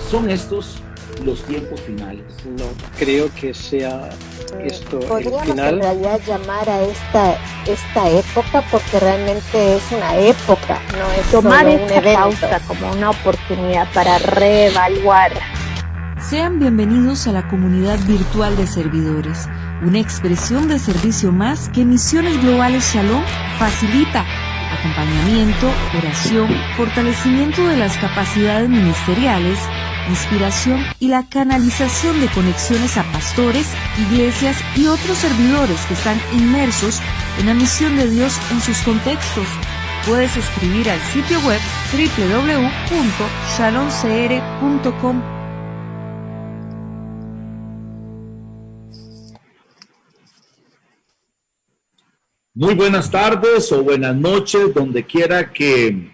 ¿Son estos los tiempos finales? No creo que sea esto el Podríamos en final. realidad llamar a esta época, porque realmente es una época, no es Tomar solo un esta evento. pausa como una oportunidad para reevaluar. Sean bienvenidos a la comunidad virtual de servidores, una expresión de servicio más que Misiones Globales Shalom facilita. Acompañamiento, oración, fortalecimiento de las capacidades ministeriales, inspiración y la canalización de conexiones a pastores, iglesias y otros servidores que están inmersos en la misión de Dios en sus contextos. Puedes escribir al sitio web www.shalomcr.com. Muy buenas tardes o buenas noches, donde quiera que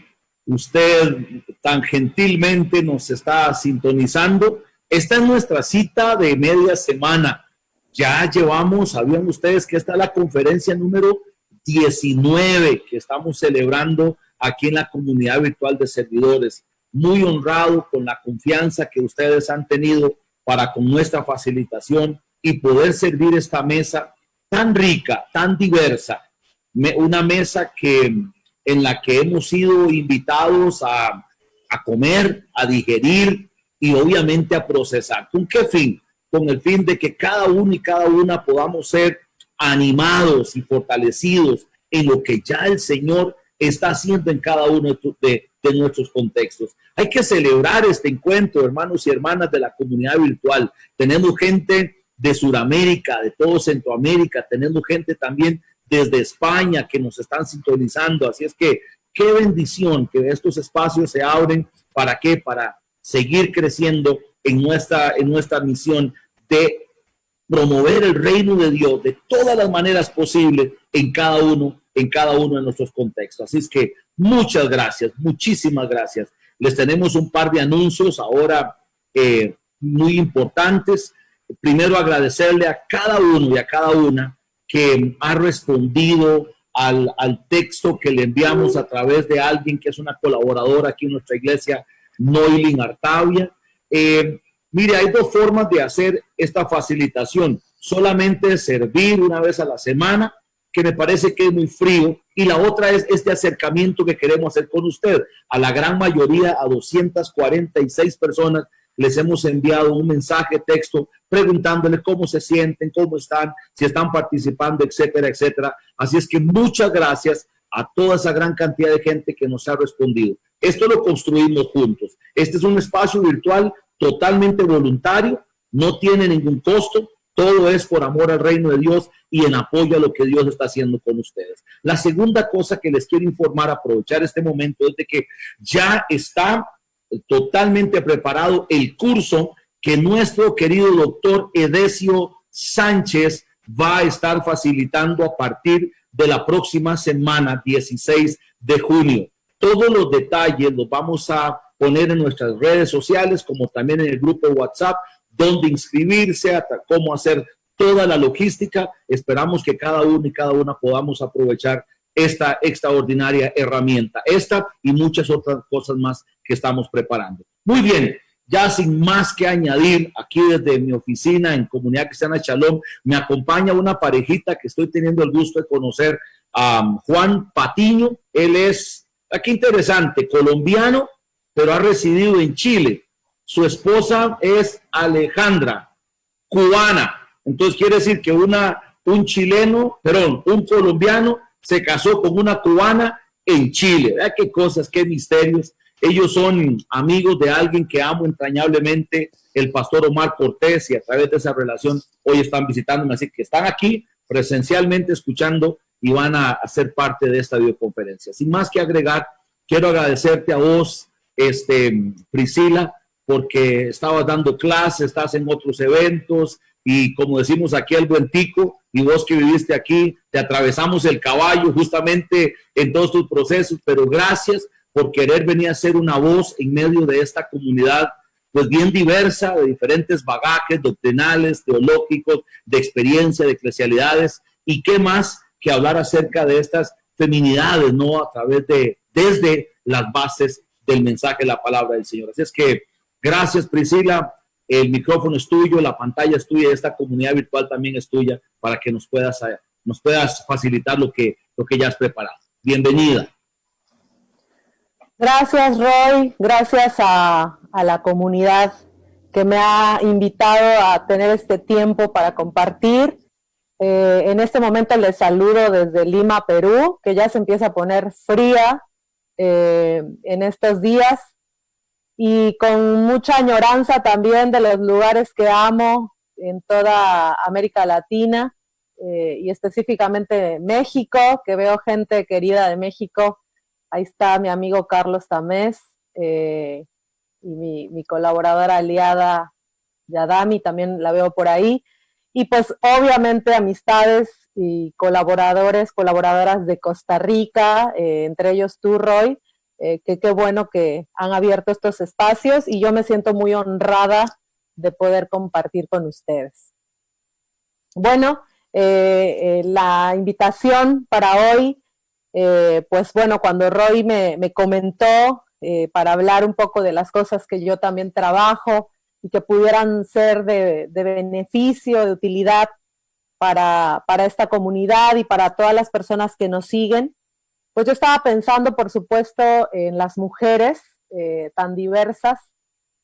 usted tan gentilmente nos está sintonizando. Esta es nuestra cita de media semana. Ya llevamos, sabían ustedes que esta es la conferencia número 19 que estamos celebrando aquí en la comunidad virtual de servidores. Muy honrado con la confianza que ustedes han tenido para con nuestra facilitación y poder servir esta mesa tan rica, tan diversa. Una mesa en la que hemos sido invitados a comer, a digerir y obviamente a procesar. ¿Con qué fin? Con el fin de que cada uno y cada una podamos ser animados y fortalecidos en lo que ya el Señor está haciendo en cada uno de nuestros contextos. Hay que celebrar este encuentro, hermanos y hermanas de la comunidad virtual. Tenemos gente de Sudamérica, de todo Centroamérica, tenemos gente también desde España que nos están sintonizando. Así es que qué bendición que estos espacios se abren. ¿Para qué? Para seguir creciendo en nuestra misión de promover el reino de Dios de todas las maneras posibles en cada uno de nuestros contextos. Así es que muchas gracias, muchísimas gracias. Les tenemos un par de anuncios ahora muy importantes. Primero, agradecerle a cada uno y a cada una que ha respondido al texto que le enviamos a través de alguien que es una colaboradora aquí en nuestra iglesia, Noilin Artavia. Mire, hay dos formas de hacer esta facilitación. Solamente servir una vez a la semana, que me parece que es muy frío, y la otra es este acercamiento que queremos hacer con usted. A la gran mayoría, a 246 personas, les hemos enviado un mensaje, texto, preguntándole cómo se sienten, cómo están, si están participando, etcétera, etcétera. Así es que muchas gracias a toda esa gran cantidad de gente que nos ha respondido. Esto lo construimos juntos. Este es un espacio virtual totalmente voluntario, no tiene ningún costo, todo es por amor al reino de Dios y en apoyo a lo que Dios está haciendo con ustedes. La segunda cosa que les quiero informar, aprovechar este momento, es de que ya está totalmente preparado el curso que nuestro querido doctor Edesio Sánchez va a estar facilitando a partir de la próxima semana, 16 de junio. Todos los detalles los vamos a poner en nuestras redes sociales, como también en el grupo de WhatsApp, dónde inscribirse, hasta cómo hacer toda la logística. Esperamos que cada uno y cada una podamos aprovechar esta extraordinaria herramienta, esta y muchas otras cosas más que estamos preparando. Muy bien, ya sin más que añadir, aquí desde mi oficina en Comunidad Cristiana Shalom, me acompaña una parejita que estoy teniendo el gusto de conocer, a Juan Patiño. Él es, aquí interesante, colombiano, pero ha residido en Chile. Su esposa es Alejandra, cubana. Entonces quiere decir que un colombiano se casó con una cubana en Chile. ¿Verdad? Qué cosas, qué misterios. Ellos son amigos de alguien que amo entrañablemente, el pastor Omar Cortés, y a través de esa relación hoy están visitándome, así que están aquí presencialmente escuchando y van a ser parte de esta videoconferencia. Sin más que agregar, quiero agradecerte a vos, Priscila, porque estabas dando clases, estás en otros eventos, y como decimos aquí el buen tico, y vos que viviste aquí, te atravesamos el caballo justamente en todos tus procesos, pero gracias por querer venir a ser una voz en medio de esta comunidad, pues bien diversa, de diferentes bagajes doctrinales, teológicos, de experiencia, de eclesialidades, y qué más que hablar acerca de estas feminidades, ¿no? A través desde las bases del mensaje de la palabra del Señor. Así es que Gracias, Priscila. El micrófono es tuyo, la pantalla es tuya, esta comunidad virtual también es tuya para que nos puedas facilitar lo que ya has preparado. Bienvenida. Gracias, Roy. Gracias a la comunidad que me ha invitado a tener este tiempo para compartir. En este momento les saludo desde Lima, Perú, que ya se empieza a poner fría en estos días, y con mucha añoranza también de los lugares que amo en toda América Latina, y específicamente México, que veo gente querida de México. Ahí está mi amigo Carlos Tamés, y mi colaboradora aliada Yadami, también la veo por ahí. Y pues obviamente amistades y colaboradoras de Costa Rica, entre ellos tú, Roy, que qué bueno que han abierto estos espacios, y yo me siento muy honrada de poder compartir con ustedes. Bueno, la invitación para hoy, pues bueno, cuando Roy me comentó para hablar un poco de las cosas que yo también trabajo y que pudieran ser de beneficio, de utilidad para esta comunidad y para todas las personas que nos siguen, pues yo estaba pensando, por supuesto, en las mujeres tan diversas,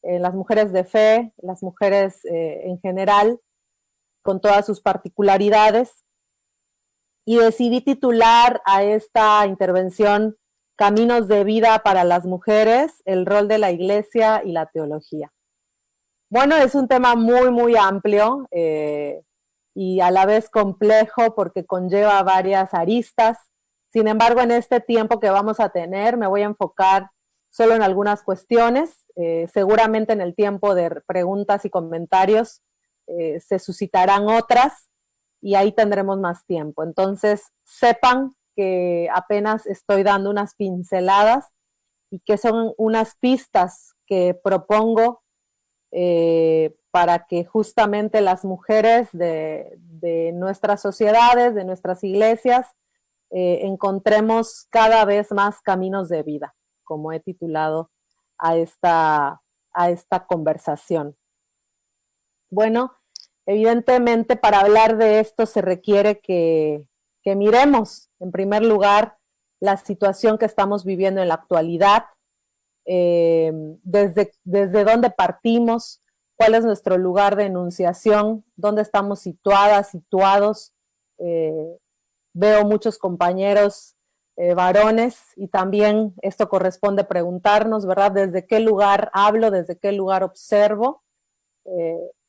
en las mujeres de fe, las mujeres en general, con todas sus particularidades, y decidí titular a esta intervención Caminos de vida para las mujeres, el rol de la iglesia y la teología. Bueno, es un tema muy, muy amplio y a la vez complejo porque conlleva varias aristas. Sin embargo, en este tiempo que vamos a tener, me voy a enfocar solo en algunas cuestiones. Seguramente en el tiempo de preguntas y comentarios se suscitarán otras y ahí tendremos más tiempo. Entonces, sepan que apenas estoy dando unas pinceladas y que son unas pistas que propongo para que justamente las mujeres de nuestras sociedades, de nuestras iglesias, encontremos cada vez más caminos de vida, como he titulado a esta conversación. Bueno, evidentemente para hablar de esto se requiere que miremos, en primer lugar, la situación que estamos viviendo en la actualidad, desde dónde partimos, cuál es nuestro lugar de enunciación, dónde estamos situados. Veo muchos compañeros varones y también esto corresponde preguntarnos, ¿verdad? ¿Desde qué lugar hablo? ¿Desde qué lugar observo?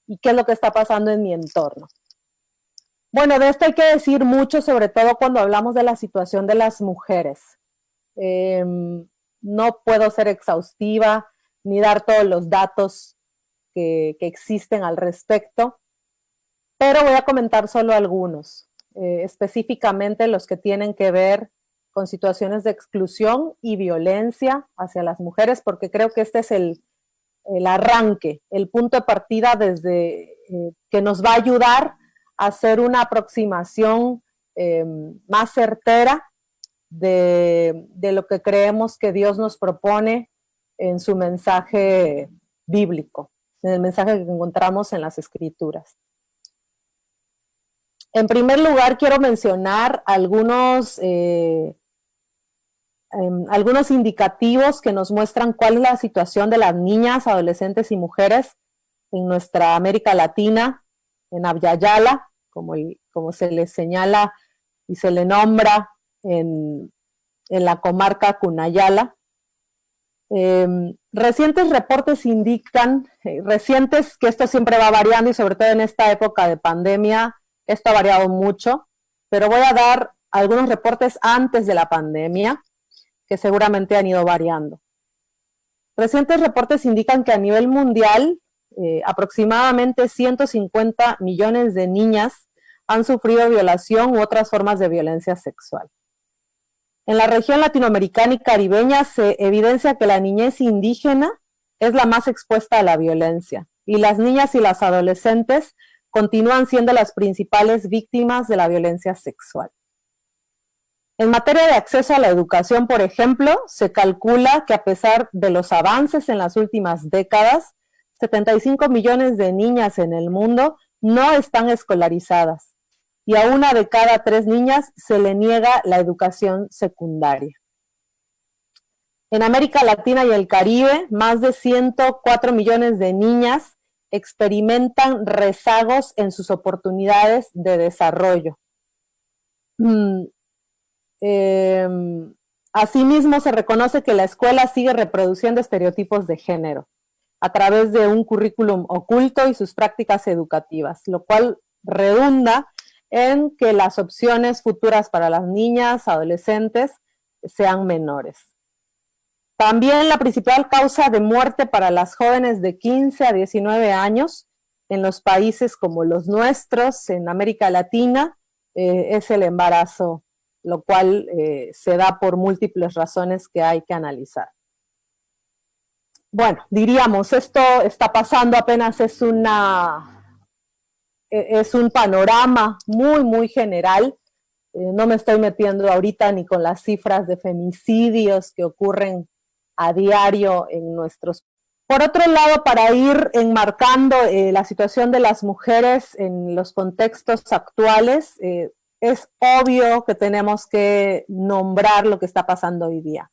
¿Y qué es lo que está pasando en mi entorno? Bueno, de esto hay que decir mucho, sobre todo cuando hablamos de la situación de las mujeres. No puedo ser exhaustiva ni dar todos los datos que existen al respecto, pero voy a comentar solo algunos, específicamente los que tienen que ver con situaciones de exclusión y violencia hacia las mujeres, porque creo que este es el arranque, el punto de partida desde que nos va a ayudar a hacer una aproximación más certera de lo que creemos que Dios nos propone en su mensaje bíblico, en el mensaje que encontramos en las Escrituras. En primer lugar, quiero mencionar algunos indicativos que nos muestran cuál es la situación de las niñas, adolescentes y mujeres en nuestra América Latina, en Abyayala, como se le señala y se le nombra en la comarca Cunayala. Recientes reportes indican, recientes, que esto siempre va variando y sobre todo en esta época de pandemia, esto ha variado mucho, pero voy a dar algunos reportes antes de la pandemia que seguramente han ido variando. Recientes reportes indican que a nivel mundial aproximadamente 150 millones de niñas han sufrido violación u otras formas de violencia sexual. En la región latinoamericana y caribeña se evidencia que la niñez indígena es la más expuesta a la violencia y las niñas y las adolescentes continúan siendo las principales víctimas de la violencia sexual. En materia de acceso a la educación, por ejemplo, se calcula que a pesar de los avances en las últimas décadas, 75 millones de niñas en el mundo no están escolarizadas y a 1 de cada 3 niñas se le niega la educación secundaria. En América Latina y el Caribe, más de 104 millones de niñas experimentan rezagos en sus oportunidades de desarrollo. Asimismo, se reconoce que la escuela sigue reproduciendo estereotipos de género a través de un currículum oculto y sus prácticas educativas, lo cual redunda en que las opciones futuras para las niñas, adolescentes, sean menores. También la principal causa de muerte para las jóvenes de 15 a 19 años en los países como los nuestros, en América Latina, es el embarazo, lo cual se da por múltiples razones que hay que analizar. Bueno, diríamos, esto está pasando, apenas es un panorama muy, muy general. No me estoy metiendo ahorita ni con las cifras de femicidios que ocurren a diario en nuestros. Por otro lado, para ir enmarcando la situación de las mujeres en los contextos actuales, es obvio que tenemos que nombrar lo que está pasando hoy día.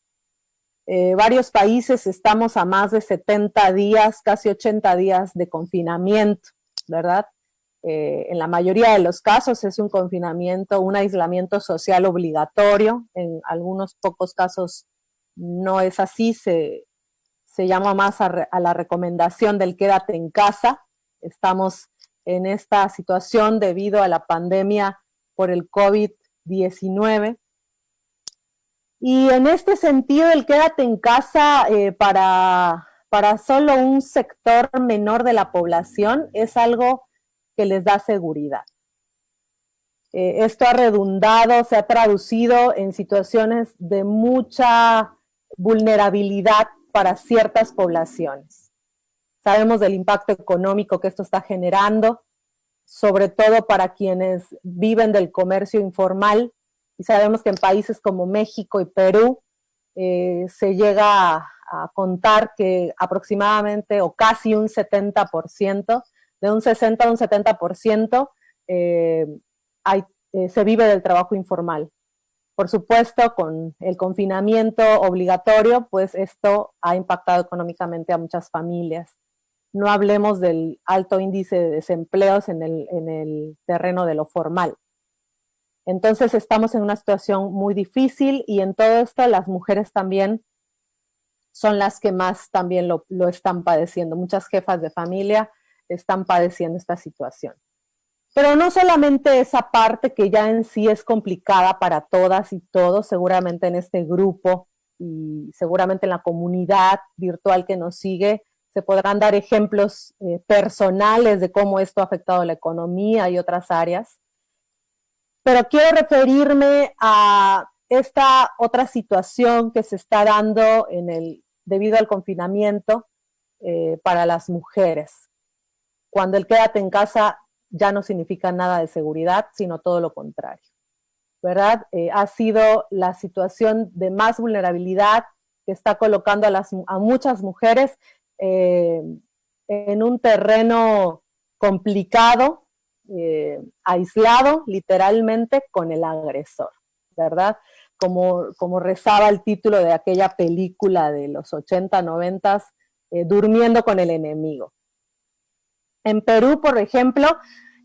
Varios países estamos a más de 70 días, casi 80 días de confinamiento, ¿verdad? En la mayoría de los casos es un confinamiento, un aislamiento social obligatorio. En algunos pocos casos no es así, se llama más a la recomendación del quédate en casa. Estamos en esta situación debido a la pandemia por el COVID-19. Y en este sentido, el quédate en casa para solo un sector menor de la población es algo que les da seguridad. Esto ha redundado, se ha traducido en situaciones de mucha vulnerabilidad para ciertas poblaciones. Sabemos del impacto económico que esto está generando, sobre todo para quienes viven del comercio informal, y sabemos que en países como México y Perú se llega a contar que aproximadamente o casi un 70%, de un 60 a un 70%, se vive del trabajo informal. Por supuesto, con el confinamiento obligatorio, pues esto ha impactado económicamente a muchas familias. No hablemos del alto índice de desempleos en el terreno de lo formal. Entonces estamos en una situación muy difícil y en todo esto las mujeres también son las que más también lo están padeciendo. Muchas jefas de familia están padeciendo esta situación. Pero no solamente esa parte que ya en sí es complicada para todas y todos, seguramente en este grupo y seguramente en la comunidad virtual que nos sigue, se podrán dar ejemplos personales de cómo esto ha afectado la economía y otras áreas. Pero quiero referirme a esta otra situación que se está dando debido al confinamiento para las mujeres. Cuando el quédate en casa ya no significa nada de seguridad, sino todo lo contrario, ¿verdad? Ha sido la situación de más vulnerabilidad que está colocando a muchas mujeres en un terreno complicado, aislado literalmente con el agresor, ¿verdad? Como rezaba el título de aquella película de los 80, 90, Durmiendo con el enemigo. En Perú, por ejemplo,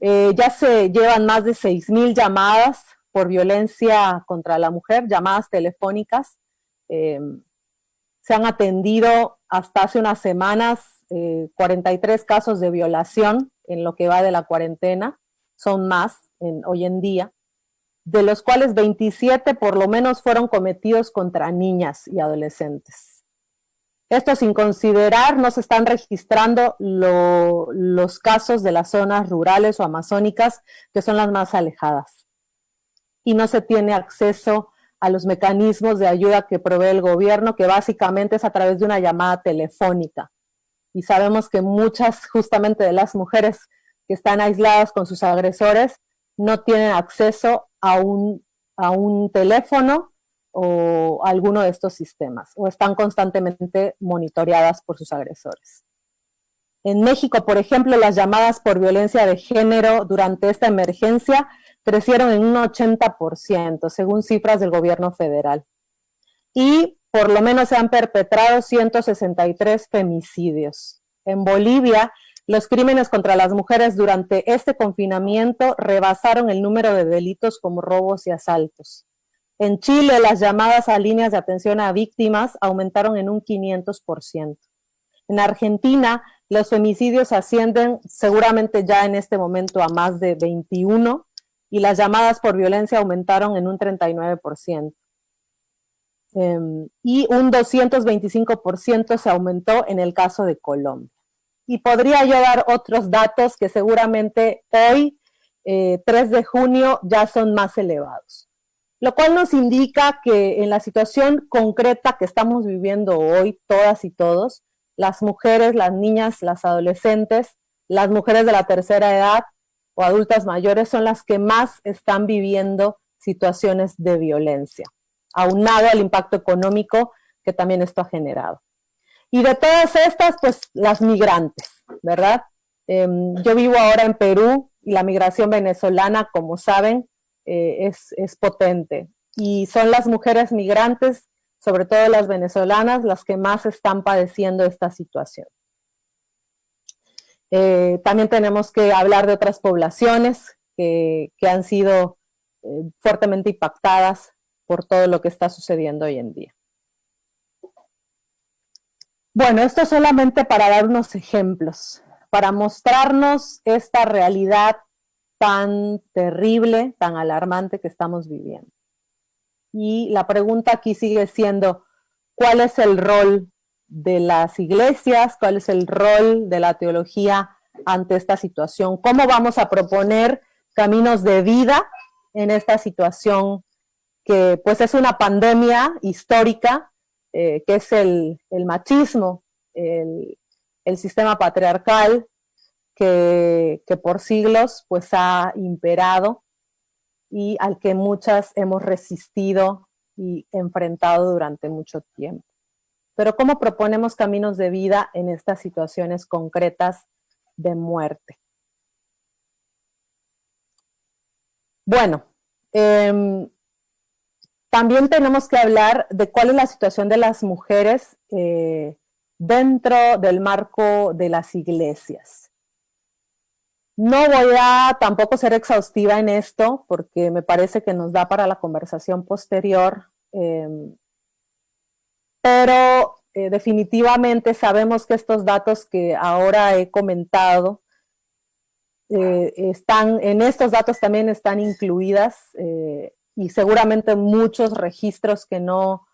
ya se llevan más de 6,000 llamadas por violencia contra la mujer, llamadas telefónicas. Se han atendido hasta hace unas semanas 43 casos de violación en lo que va de la cuarentena, son más hoy en día, de los cuales 27 por lo menos fueron cometidos contra niñas y adolescentes. Esto sin considerar, no se están registrando los casos de las zonas rurales o amazónicas, que son las más alejadas. Y no se tiene acceso a los mecanismos de ayuda que provee el gobierno, que básicamente es a través de una llamada telefónica. Y sabemos que muchas justamente de las mujeres que están aisladas con sus agresores no tienen acceso a un teléfono o alguno de estos sistemas, o están constantemente monitoreadas por sus agresores. En México, por ejemplo, las llamadas por violencia de género durante esta emergencia crecieron en un 80%, según cifras del gobierno federal. Y por lo menos se han perpetrado 163 femicidios. En Bolivia, los crímenes contra las mujeres durante este confinamiento rebasaron el número de delitos como robos y asaltos. En Chile, las llamadas a líneas de atención a víctimas aumentaron en un 500%. En Argentina, los femicidios ascienden seguramente ya en este momento a más de 21 y las llamadas por violencia aumentaron en un 39%. Y un 225% se aumentó en el caso de Colombia. Y podría yo dar otros datos que seguramente hoy, 3 de junio, ya son más elevados. Lo cual nos indica que en la situación concreta que estamos viviendo hoy, todas y todos, las mujeres, las niñas, las adolescentes, las mujeres de la tercera edad o adultas mayores son las que más están viviendo situaciones de violencia, aunado al impacto económico que también esto ha generado. Y de todas estas, pues las migrantes, ¿verdad? Yo vivo ahora en Perú y la migración venezolana, como saben, es potente. Y son las mujeres migrantes, sobre todo las venezolanas, las que más están padeciendo esta situación. También tenemos que hablar de otras poblaciones que han sido fuertemente impactadas por todo lo que está sucediendo hoy en día. Bueno, esto solamente para dar unos ejemplos, para mostrarnos esta realidad tan terrible, tan alarmante que estamos viviendo. Y la pregunta aquí sigue siendo, ¿cuál es el rol de las iglesias? ¿Cuál es el rol de la teología ante esta situación? ¿Cómo vamos a proponer caminos de vida en esta situación que pues es una pandemia histórica, que es el machismo, el sistema patriarcal que por siglos pues ha imperado y al que muchas hemos resistido y enfrentado durante mucho tiempo? Pero ¿cómo proponemos caminos de vida en estas situaciones concretas de muerte? Bueno, también tenemos que hablar de cuál es la situación de las mujeres dentro del marco de las iglesias. No voy a tampoco ser exhaustiva en esto, porque me parece que nos da para la conversación posterior, pero definitivamente sabemos que estos datos que ahora he comentado, en estos datos también están incluidas y seguramente muchos registros que no,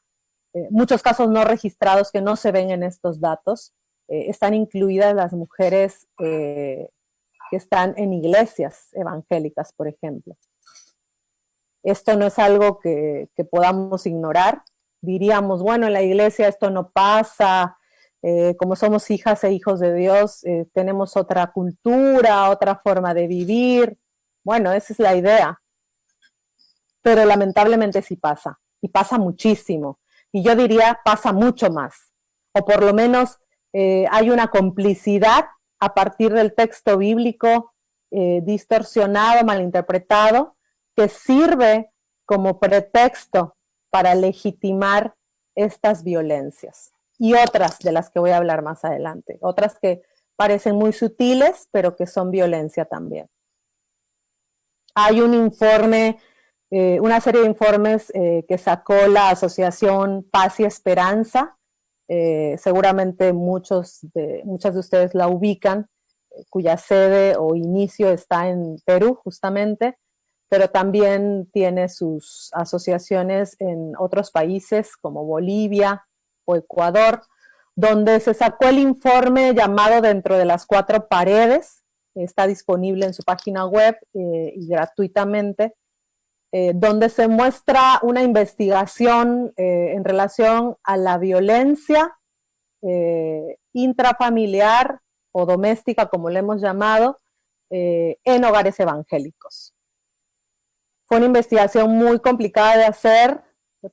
muchos casos no registrados que no se ven en estos datos, están incluidas las mujeres que están en iglesias evangélicas, por ejemplo. Esto no es algo que podamos ignorar. Diríamos, bueno, en la iglesia esto no pasa, como somos hijas e hijos de Dios, tenemos otra cultura, otra forma de vivir. Bueno, esa es la idea. Pero lamentablemente sí pasa, y pasa muchísimo. Y yo diría, pasa mucho más. O por lo menos hay una complicidad a partir del texto bíblico distorsionado, malinterpretado, que sirve como pretexto para legitimar estas violencias. Y otras de las que voy a hablar más adelante. Otras que parecen muy sutiles, pero que son violencia también. Hay un informe, una serie de informes que sacó la Asociación Paz y Esperanza. Seguramente muchas de ustedes la ubican, cuya sede o inicio está en Perú justamente, pero también tiene sus asociaciones en otros países como Bolivia o Ecuador, donde se sacó el informe llamado Dentro de las Cuatro Paredes. Está disponible en su página web y gratuitamente, donde se muestra una investigación en relación a la violencia intrafamiliar o doméstica, como le hemos llamado, en hogares evangélicos. Fue una investigación muy complicada de hacer,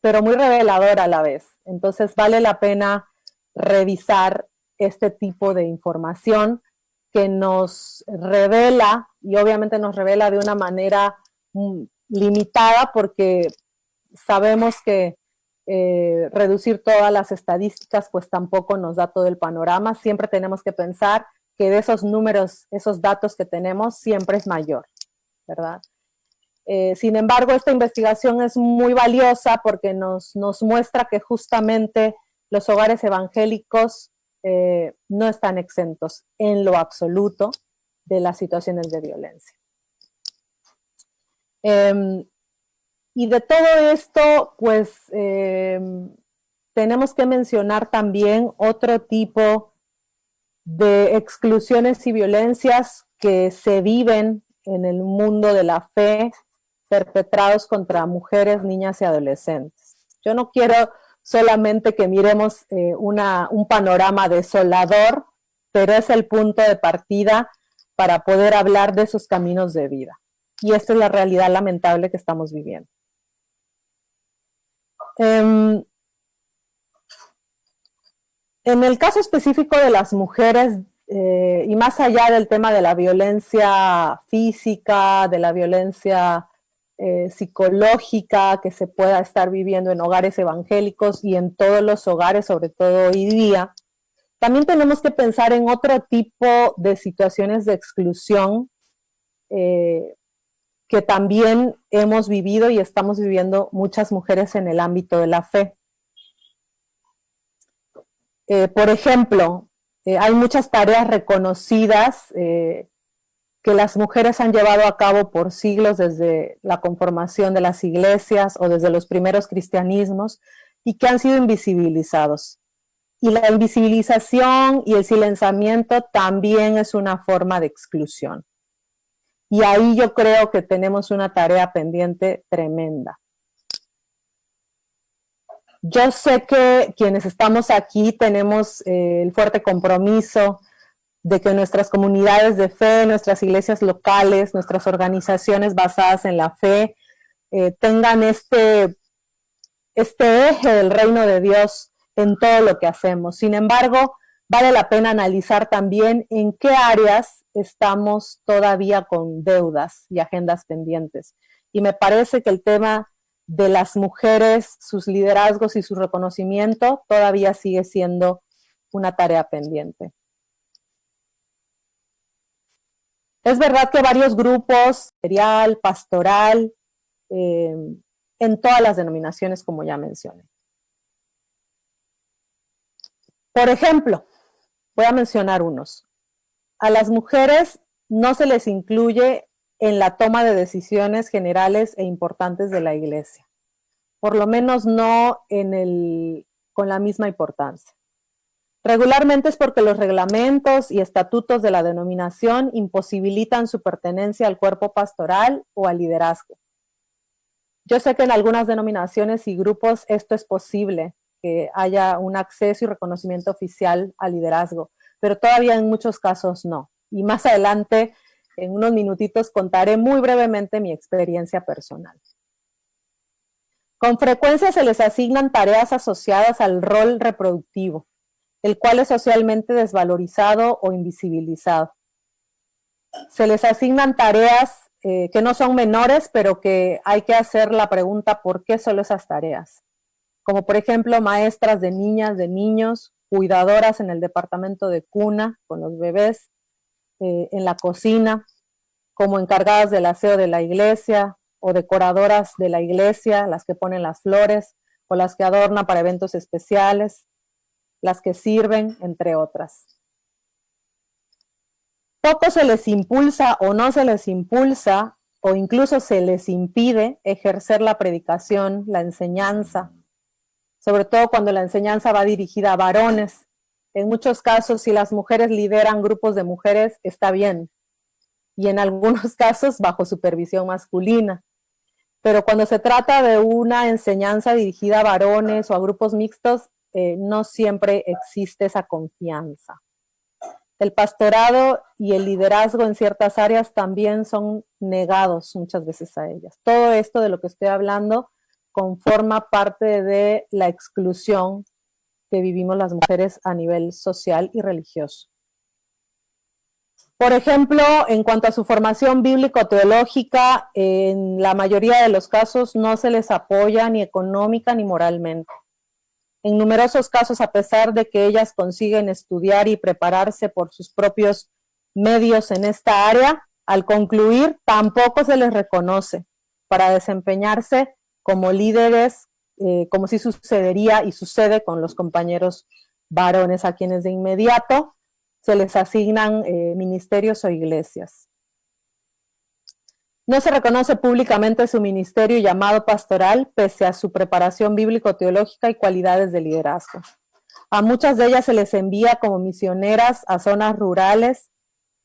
pero muy reveladora a la vez. Entonces vale la pena revisar este tipo de información que nos revela, y obviamente nos revela de una manera limitada, porque sabemos que reducir todas las estadísticas pues tampoco nos da todo el panorama. Siempre tenemos que pensar que de esos números, esos datos que tenemos, siempre es mayor, ¿verdad? Sin embargo, esta investigación es muy valiosa porque nos muestra que justamente los hogares evangélicos no están exentos en lo absoluto de las situaciones de violencia. Y de todo esto, pues, tenemos que mencionar también otro tipo de exclusiones y violencias que se viven en el mundo de la fe, perpetrados contra mujeres, niñas y adolescentes. Yo no quiero solamente que miremos un panorama desolador, pero es el punto de partida para poder hablar de sus caminos de vida. Y esta es la realidad lamentable que estamos viviendo. En el caso específico de las mujeres, y más allá del tema de la violencia física, de la violencia psicológica que se pueda estar viviendo en hogares evangélicos y en todos los hogares, sobre todo hoy día, también tenemos que pensar en otro tipo de situaciones de exclusión que también hemos vivido y estamos viviendo muchas mujeres en el ámbito de la fe. Por ejemplo, hay muchas tareas reconocidas que las mujeres han llevado a cabo por siglos desde la conformación de las iglesias o desde los primeros cristianismos y que han sido invisibilizados. Y la invisibilización y el silenciamiento también es una forma de exclusión. Y ahí yo creo que tenemos una tarea pendiente tremenda. Yo sé que quienes estamos aquí tenemos el fuerte compromiso de que nuestras comunidades de fe, nuestras iglesias locales, nuestras organizaciones basadas en la fe, tengan este eje del reino de Dios en todo lo que hacemos. Sin embargo, vale la pena analizar también en qué áreas estamos todavía con deudas y agendas pendientes. Y me parece que el tema de las mujeres, sus liderazgos y su reconocimiento todavía sigue siendo una tarea pendiente. Es verdad que varios grupos, ministerial, pastoral, en todas las denominaciones, como ya mencioné. Por ejemplo, voy a mencionar unos. A las mujeres no se les incluye en la toma de decisiones generales e importantes de la iglesia. Por lo menos no con la misma importancia. Regularmente es porque los reglamentos y estatutos de la denominación imposibilitan su pertenencia al cuerpo pastoral o al liderazgo. Yo sé que en algunas denominaciones y grupos esto es posible, que haya un acceso y reconocimiento oficial al liderazgo, pero todavía en muchos casos no. Y más adelante, en unos minutitos, contaré muy brevemente mi experiencia personal. Con frecuencia se les asignan tareas asociadas al rol reproductivo, el cual es socialmente desvalorizado o invisibilizado. Se les asignan tareas que no son menores, pero que hay que hacer la pregunta ¿por qué solo esas tareas? Como por ejemplo maestras de niñas, de niños, cuidadoras en el departamento de cuna con los bebés, en la cocina, como encargadas del aseo de la iglesia o decoradoras de la iglesia, las que ponen las flores o las que adornan para eventos especiales, las que sirven, entre otras. Poco se les impulsa o no se les impulsa o incluso se les impide ejercer la predicación, la enseñanza, sobre todo cuando la enseñanza va dirigida a varones. En muchos casos, si las mujeres lideran grupos de mujeres, está bien, y en algunos casos bajo supervisión masculina. Pero cuando se trata de una enseñanza dirigida a varones o a grupos mixtos, no siempre existe esa confianza. El pastorado y el liderazgo en ciertas áreas también son negados muchas veces a ellas. Todo esto de lo que estoy hablando conforma parte de la exclusión que vivimos las mujeres a nivel social y religioso. Por ejemplo, en cuanto a su formación bíblico-teológica, en la mayoría de los casos no se les apoya ni económica ni moralmente. En numerosos casos, a pesar de que ellas consiguen estudiar y prepararse por sus propios medios en esta área, al concluir tampoco se les reconoce para desempeñarse como líderes, como sí sucedería y sucede con los compañeros varones, a quienes de inmediato se les asignan ministerios o iglesias. No se reconoce públicamente su ministerio y llamado pastoral, pese a su preparación bíblico-teológica y cualidades de liderazgo. A muchas de ellas se les envía como misioneras a zonas rurales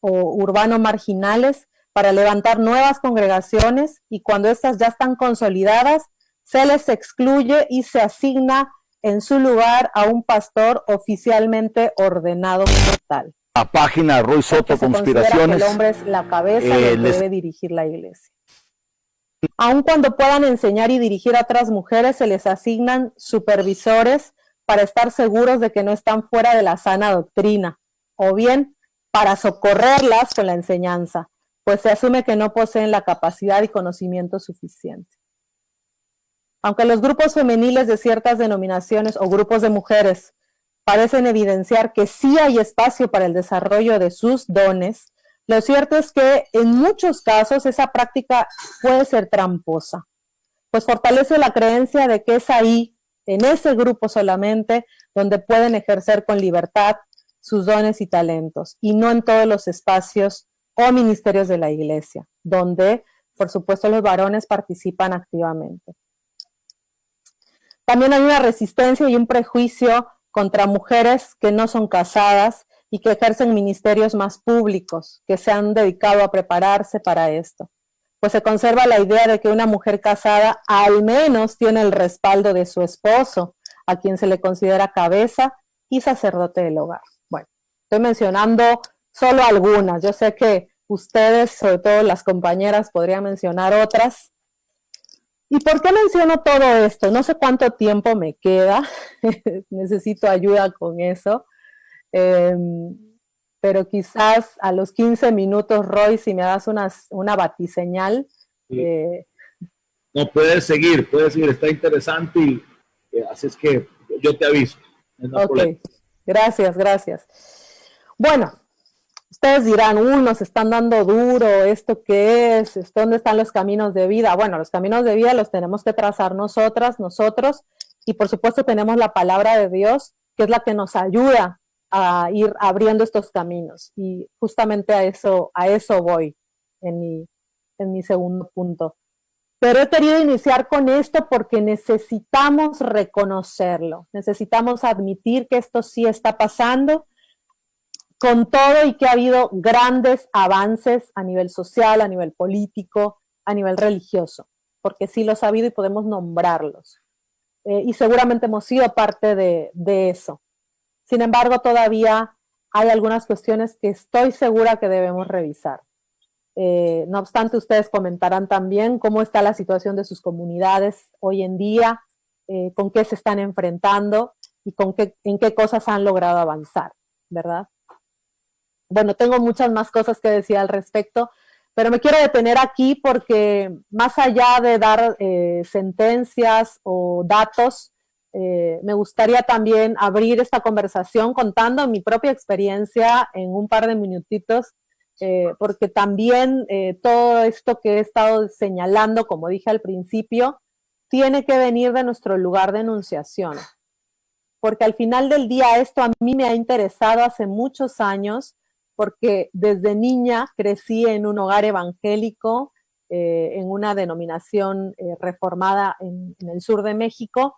o urbano-marginales para levantar nuevas congregaciones, y cuando estas ya están consolidadas, se les excluye y se asigna en su lugar a un pastor oficialmente ordenado como tal. A página Roy Soto Conspiraciones. Que el hombre es la cabeza y el que debe dirigir la iglesia. Aun cuando puedan enseñar y dirigir a otras mujeres, se les asignan supervisores para estar seguros de que no están fuera de la sana doctrina, o bien para socorrerlas con la enseñanza, pues se asume que no poseen la capacidad y conocimiento suficiente. Aunque los grupos femeniles de ciertas denominaciones o grupos de mujeres parecen evidenciar que sí hay espacio para el desarrollo de sus dones, lo cierto es que en muchos casos esa práctica puede ser tramposa, pues fortalece la creencia de que es ahí, en ese grupo solamente, donde pueden ejercer con libertad sus dones y talentos, y no en todos los espacios o ministerios de la iglesia, donde, por supuesto, los varones participan activamente. También hay una resistencia y un prejuicio contra mujeres que no son casadas y que ejercen ministerios más públicos, que se han dedicado a prepararse para esto. Pues se conserva la idea de que una mujer casada al menos tiene el respaldo de su esposo, a quien se le considera cabeza y sacerdote del hogar. Bueno, estoy mencionando solo algunas. Yo sé que ustedes, sobre todo las compañeras, podrían mencionar otras. ¿Y por qué menciono todo esto? No sé cuánto tiempo me queda, necesito ayuda con eso, pero quizás a los 15 minutos, Roy, si me das una batiseñal. Sí. No, puedes seguir, está interesante, y así es que yo te aviso. No ok, gracias. Bueno, ustedes dirán, nos están dando duro, ¿esto qué es? ¿Dónde están los caminos de vida? Bueno, los caminos de vida los tenemos que trazar nosotros, y por supuesto tenemos la palabra de Dios, que es la que nos ayuda a ir abriendo estos caminos, y justamente a eso voy en mi segundo punto. Pero he querido iniciar con esto porque necesitamos reconocerlo, necesitamos admitir que esto sí está pasando, con todo y que ha habido grandes avances a nivel social, a nivel político, a nivel religioso, porque sí los ha habido y podemos nombrarlos. Y seguramente hemos sido parte de eso. Sin embargo, todavía hay algunas cuestiones que estoy segura que debemos revisar. No obstante, ustedes comentarán también cómo está la situación de sus comunidades hoy en día, con qué se están enfrentando y en qué cosas han logrado avanzar, ¿verdad? Bueno, tengo muchas más cosas que decir al respecto, pero me quiero detener aquí porque más allá de dar sentencias o datos, me gustaría también abrir esta conversación contando mi propia experiencia en un par de minutitos, porque también todo esto que he estado señalando, como dije al principio, tiene que venir de nuestro lugar de enunciación. Porque al final del día esto a mí me ha interesado hace muchos años, porque desde niña crecí en un hogar evangélico, en una denominación reformada en el sur de México,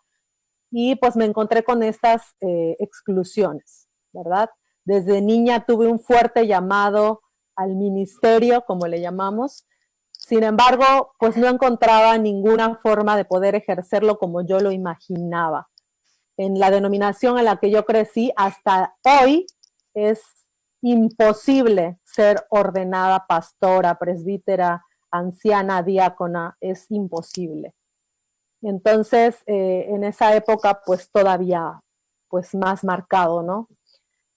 y pues me encontré con estas exclusiones, ¿verdad? Desde niña tuve un fuerte llamado al ministerio, como le llamamos. Sin embargo, pues no encontraba ninguna forma de poder ejercerlo como yo lo imaginaba. En la denominación en la que yo crecí, hasta hoy es imposible ser ordenada pastora, presbítera, anciana, diácona, es imposible. Entonces, en esa época, pues todavía, pues más marcado, ¿no?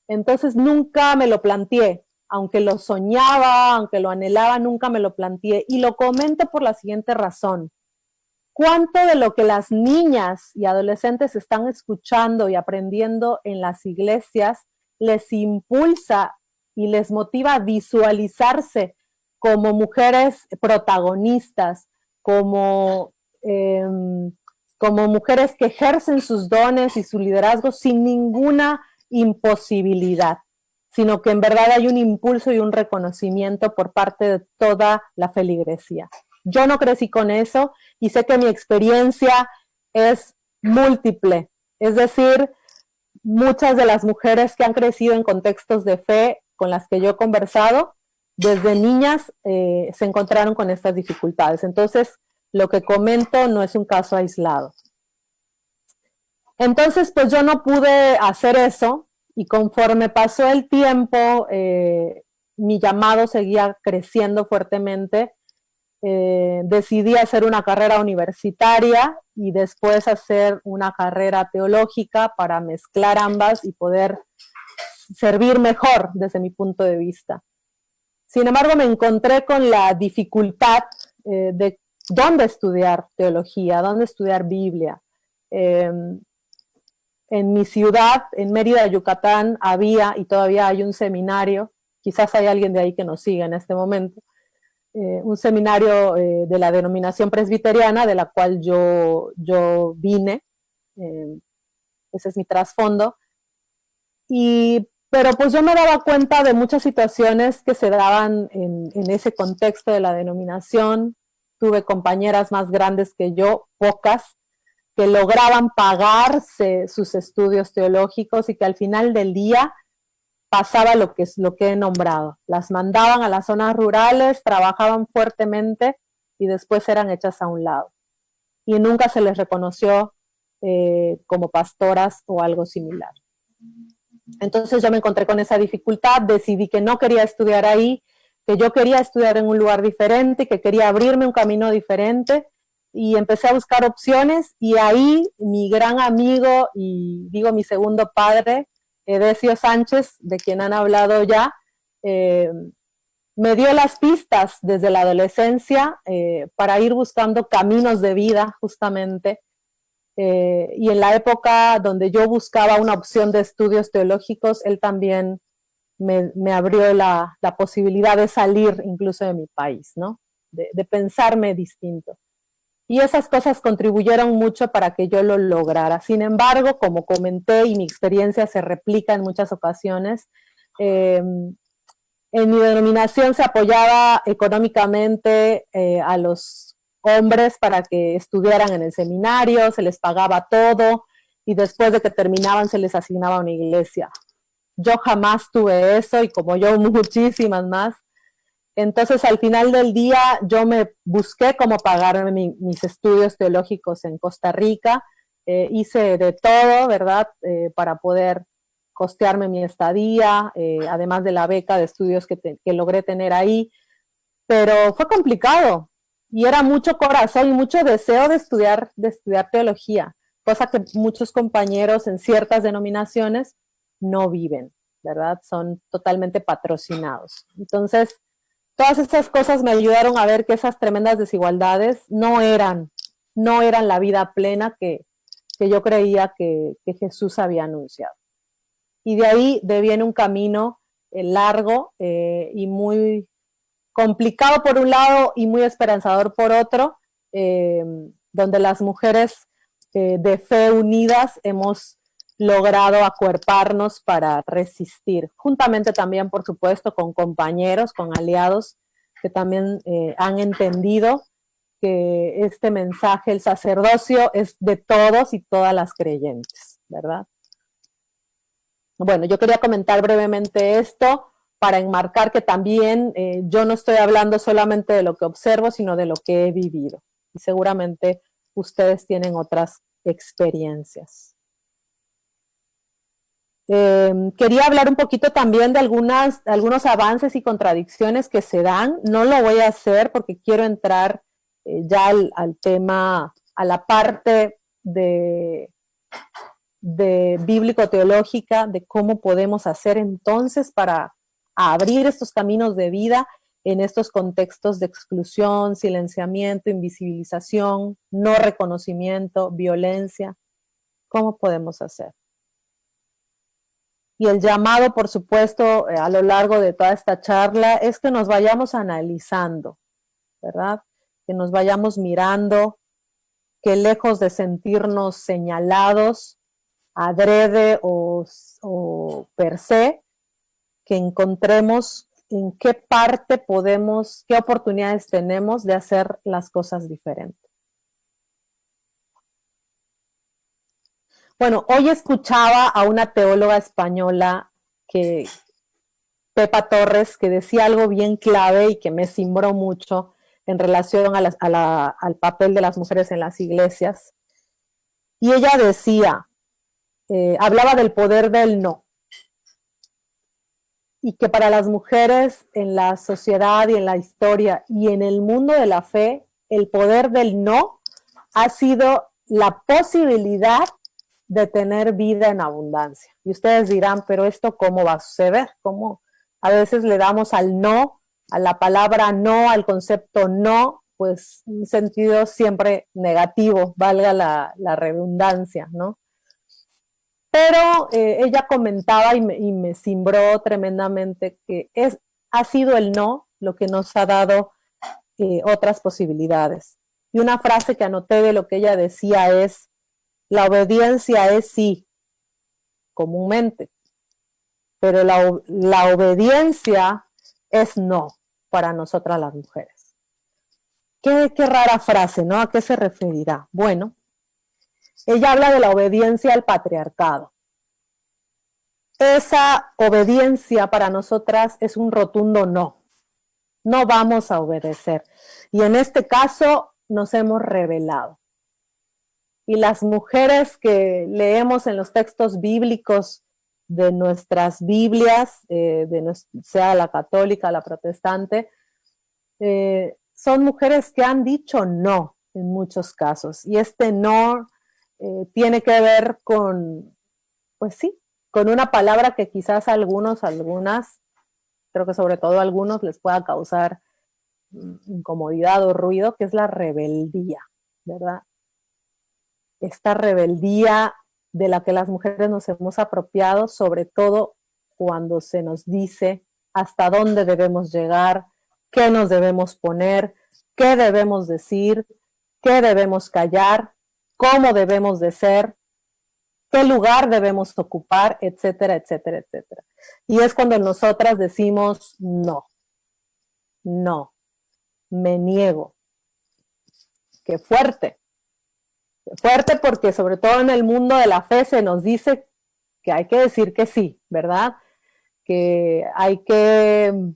Entonces, nunca me lo planteé, aunque lo soñaba, aunque lo anhelaba, nunca me lo planteé. Y lo comento por la siguiente razón. ¿Cuánto de lo que las niñas y adolescentes están escuchando y aprendiendo en las iglesias les impulsa y les motiva a visualizarse como mujeres protagonistas, como mujeres que ejercen sus dones y su liderazgo sin ninguna imposibilidad, sino que en verdad hay un impulso y un reconocimiento por parte de toda la feligresía? Yo no crecí con eso y sé que mi experiencia es múltiple, es decir, muchas de las mujeres que han crecido en contextos de fe con las que yo he conversado, desde niñas se encontraron con estas dificultades. Entonces, lo que comento no es un caso aislado. Entonces, pues yo no pude hacer eso, y conforme pasó el tiempo, mi llamado seguía creciendo fuertemente. Decidí hacer una carrera universitaria y después hacer una carrera teológica para mezclar ambas y poder servir mejor desde mi punto de vista. Sin embargo, me encontré con la dificultad de dónde estudiar teología, dónde estudiar Biblia. En mi ciudad, en Mérida, Yucatán, había y todavía hay un seminario, quizás hay alguien de ahí que nos siga en este momento, un seminario de la denominación presbiteriana, de la cual yo vine, ese es mi trasfondo, pero pues yo me daba cuenta de muchas situaciones que se daban en ese contexto de la denominación. Tuve compañeras más grandes que yo, pocas, que lograban pagarse sus estudios teológicos y que al final del día pasaba lo que he nombrado. Las mandaban a las zonas rurales, trabajaban fuertemente y después eran hechas a un lado. Y nunca se les reconoció como pastoras o algo similar. Entonces yo me encontré con esa dificultad, decidí que no quería estudiar ahí, que yo quería estudiar en un lugar diferente, que quería abrirme un camino diferente, y empecé a buscar opciones, y ahí mi gran amigo, y digo mi segundo padre, Edesio Sánchez, de quien han hablado ya, me dio las pistas desde la adolescencia para ir buscando caminos de vida, justamente, y en la época donde yo buscaba una opción de estudios teológicos, él también me abrió la posibilidad de salir incluso de mi país, ¿no? De pensarme distinto. Y esas cosas contribuyeron mucho para que yo lo lograra. Sin embargo, como comenté, y mi experiencia se replica en muchas ocasiones, en mi denominación se apoyaba económicamente a los hombres para que estudiaran en el seminario, se les pagaba todo, y después de que terminaban se les asignaba una iglesia. Yo jamás tuve eso, y como yo, muchísimas más. Entonces, al final del día, yo me busqué cómo pagarme mis estudios teológicos en Costa Rica. Hice de todo, ¿verdad?, para poder costearme mi estadía, además de la beca de estudios que logré tener ahí. Pero fue complicado, y era mucho corazón y mucho deseo de estudiar teología, cosa que muchos compañeros en ciertas denominaciones no viven, ¿verdad? Son totalmente patrocinados. Entonces, todas estas cosas me ayudaron a ver que esas tremendas desigualdades no eran la vida plena que yo creía que Jesús había anunciado. Y de ahí deviene un camino largo y muy complicado por un lado y muy esperanzador por otro, donde las mujeres de fe unidas hemos logrado acuerparnos para resistir, juntamente también, por supuesto, con compañeros, con aliados que también han entendido que este mensaje, el sacerdocio, es de todos y todas las creyentes, ¿verdad? Bueno, yo quería comentar brevemente esto para enmarcar que también yo no estoy hablando solamente de lo que observo, sino de lo que he vivido. Y seguramente ustedes tienen otras experiencias. Quería hablar un poquito también de algunos avances y contradicciones que se dan. No lo voy a hacer porque quiero entrar ya al tema, a la parte de bíblico-teológica, de cómo podemos hacer entonces para a abrir estos caminos de vida en estos contextos de exclusión, silenciamiento, invisibilización, no reconocimiento, violencia. ¿Cómo podemos hacer? Y el llamado, por supuesto, a lo largo de toda esta charla es que nos vayamos analizando, ¿verdad? Que nos vayamos mirando, que lejos de sentirnos señalados, adrede o per se, que encontremos en qué parte podemos, qué oportunidades tenemos de hacer las cosas diferentes. Bueno, hoy escuchaba a una teóloga española, Pepa Torres, que decía algo bien clave y que me cimbró mucho en relación al papel de las mujeres en las iglesias. Y ella decía, hablaba del poder del no. Y que para las mujeres en la sociedad y en la historia y en el mundo de la fe, el poder del no ha sido la posibilidad de tener vida en abundancia. Y ustedes dirán, pero ¿esto cómo va a suceder? ¿Cómo a veces le damos al no, a la palabra no, al concepto no, pues un sentido siempre negativo, valga la redundancia, ¿no? Pero ella comentaba y me cimbró tremendamente que ha sido el no lo que nos ha dado otras posibilidades. Y una frase que anoté de lo que ella decía es, la obediencia es sí, comúnmente, pero la obediencia es no para nosotras las mujeres. Qué rara frase, ¿no? ¿A qué se referirá? Bueno, ella habla de la obediencia al patriarcado. Esa obediencia para nosotras es un rotundo no. No vamos a obedecer. Y en este caso nos hemos rebelado. Y las mujeres que leemos en los textos bíblicos de nuestras Biblias, sea la católica, la protestante, son mujeres que han dicho no en muchos casos. Y este no tiene que ver con, pues sí, con una palabra que quizás algunas, creo que sobre todo a algunos les pueda causar incomodidad o ruido, que es la rebeldía, ¿verdad? Esta rebeldía de la que las mujeres nos hemos apropiado, sobre todo cuando se nos dice hasta dónde debemos llegar, qué nos debemos poner, qué debemos decir, qué debemos callar, cómo debemos de ser, qué lugar debemos ocupar, etcétera, etcétera, etcétera. Y es cuando nosotras decimos no, me niego. Qué fuerte. Fuerte porque sobre todo en el mundo de la fe se nos dice que hay que decir que sí, ¿verdad? Que hay que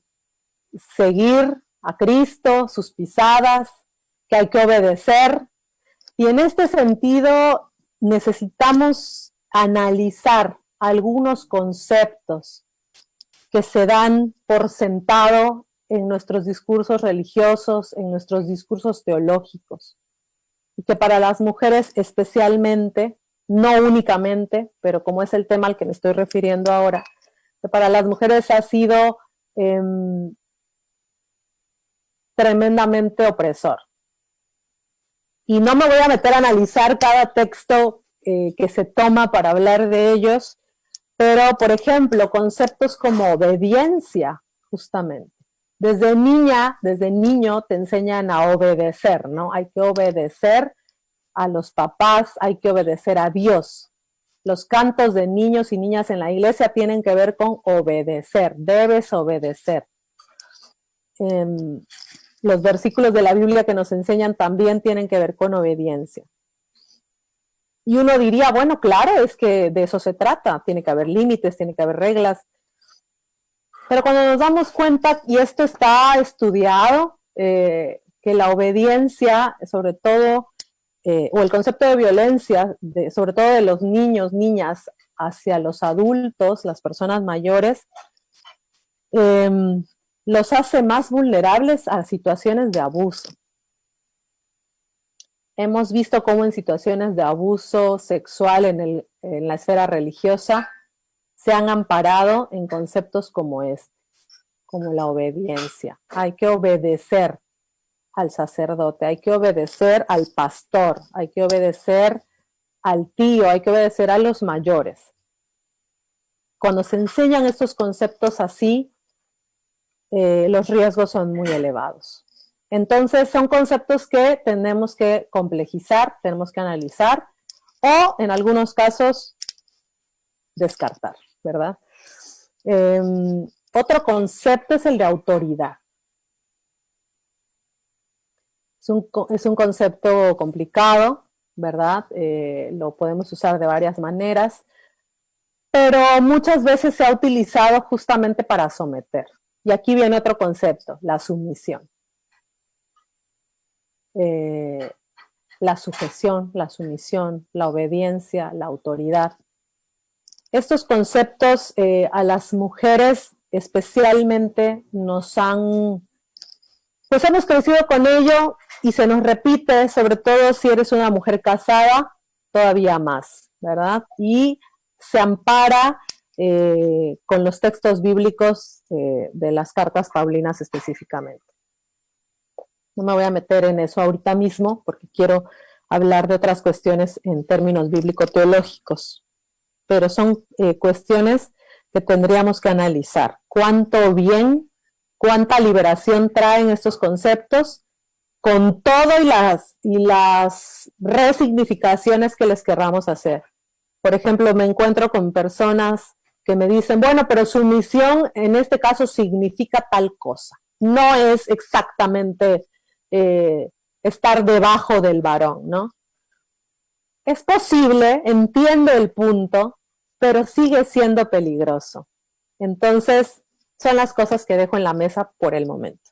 seguir a Cristo, sus pisadas, que hay que obedecer. Y en este sentido necesitamos analizar algunos conceptos que se dan por sentado en nuestros discursos religiosos, en nuestros discursos teológicos. Y que para las mujeres especialmente, no únicamente, pero como es el tema al que me estoy refiriendo ahora, que para las mujeres ha sido tremendamente opresor. Y no me voy a meter a analizar cada texto que se toma para hablar de ellos, pero, por ejemplo, conceptos como obediencia, justamente. Desde niño te enseñan a obedecer, ¿no? Hay que obedecer a los papás, hay que obedecer a Dios. Los cantos de niños y niñas en la iglesia tienen que ver con obedecer, debes obedecer. Los versículos de la Biblia que nos enseñan también tienen que ver con obediencia. Y uno diría, bueno, claro, es que de eso se trata, tiene que haber límites, tiene que haber reglas. Pero cuando nos damos cuenta, y esto está estudiado, que la obediencia, sobre todo, o el concepto de violencia, sobre todo de los niños, niñas, hacia los adultos, las personas mayores, los hace más vulnerables a situaciones de abuso. Hemos visto cómo en situaciones de abuso sexual en la esfera religiosa se han amparado en conceptos como este. como la obediencia. Hay que obedecer al sacerdote, hay que obedecer al pastor, hay que obedecer al tío, hay que obedecer a los mayores. Cuando se enseñan estos conceptos así, los riesgos son muy elevados. Entonces son conceptos que tenemos que complejizar, tenemos que analizar o en algunos casos descartar, ¿verdad? Otro concepto es el de autoridad. Es un concepto complicado, ¿verdad? Lo podemos usar de varias maneras, pero muchas veces se ha utilizado justamente para someter. Y aquí viene otro concepto, la sumisión. La sujeción, la sumisión, la obediencia, la autoridad. Estos conceptos a las mujeres especialmente nos han, pues hemos crecido con ello y se nos repite, sobre todo si eres una mujer casada, todavía más, ¿verdad? Y se ampara con los textos bíblicos de las cartas paulinas específicamente. No me voy a meter en eso ahorita mismo porque quiero hablar de otras cuestiones en términos bíblico-teológicos, pero son cuestiones que tendríamos que analizar. ¿Cuánto bien, cuánta liberación traen estos conceptos con todo y las resignificaciones que les querramos hacer? Por ejemplo, me encuentro con personas que me dicen, bueno, pero sumisión en este caso significa tal cosa. No es exactamente estar debajo del varón, ¿no? Es posible, entiendo el punto, pero sigue siendo peligroso. Entonces, son las cosas que dejo en la mesa por el momento.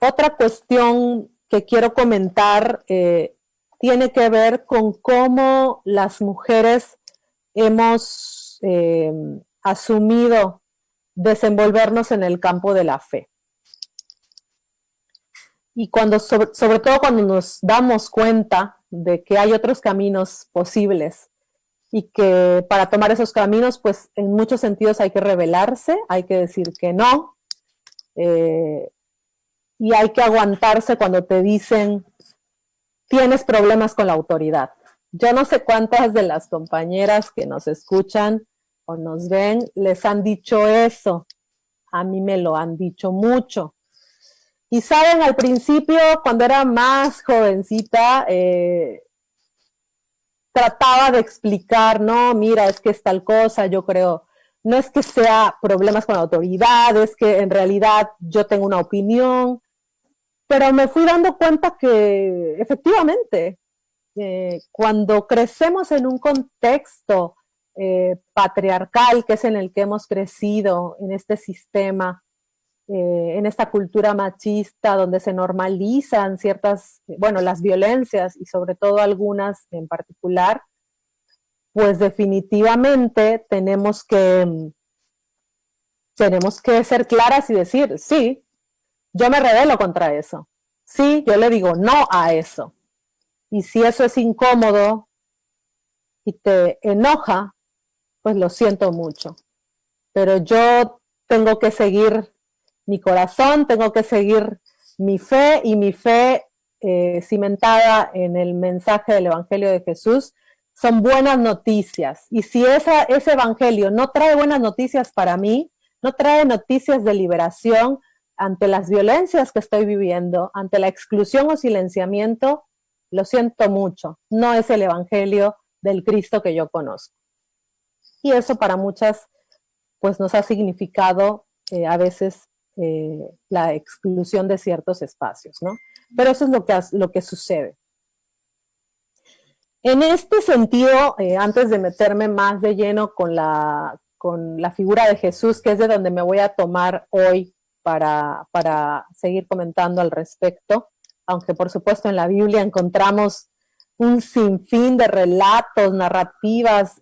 Otra cuestión que quiero comentar tiene que ver con cómo las mujeres hemos asumido desenvolvernos en el campo de la fe. Y cuando, sobre todo cuando nos damos cuenta de que hay otros caminos posibles y que para tomar esos caminos, pues en muchos sentidos hay que rebelarse, hay que decir que no, y hay que aguantarse cuando te dicen, tienes problemas con la autoridad. Yo no sé cuántas de las compañeras que nos escuchan o nos ven les han dicho eso. A mí me lo han dicho mucho. Y saben, al principio, cuando era más jovencita, trataba de explicar, no, mira, es que es tal cosa, yo creo, no es que sea problemas con la autoridad, es que en realidad yo tengo una opinión, pero me fui dando cuenta que efectivamente, cuando crecemos en un contexto patriarcal, que es en el que hemos crecido, en este sistema, en esta cultura machista donde se normalizan ciertas, bueno, las violencias y sobre todo algunas en particular, pues definitivamente tenemos que ser claras y decir, sí, yo me rebelo contra eso, sí, yo le digo no a eso. Y si eso es incómodo y te enoja, pues lo siento mucho. Pero yo tengo que seguir mi corazón, tengo que seguir mi fe y mi fe cimentada en el mensaje del Evangelio de Jesús son buenas noticias. Y si ese Evangelio no trae buenas noticias para mí, no trae noticias de liberación ante las violencias que estoy viviendo, ante la exclusión o silenciamiento, lo siento mucho, no es el Evangelio del Cristo que yo conozco. Y eso para muchas pues nos ha significado a veces la exclusión de ciertos espacios, ¿no? Pero eso es lo que sucede. En este sentido, antes de meterme más de lleno con la figura de Jesús, que es de donde me voy a tomar hoy para seguir comentando al respecto, aunque por supuesto en la Biblia encontramos un sinfín de relatos, narrativas,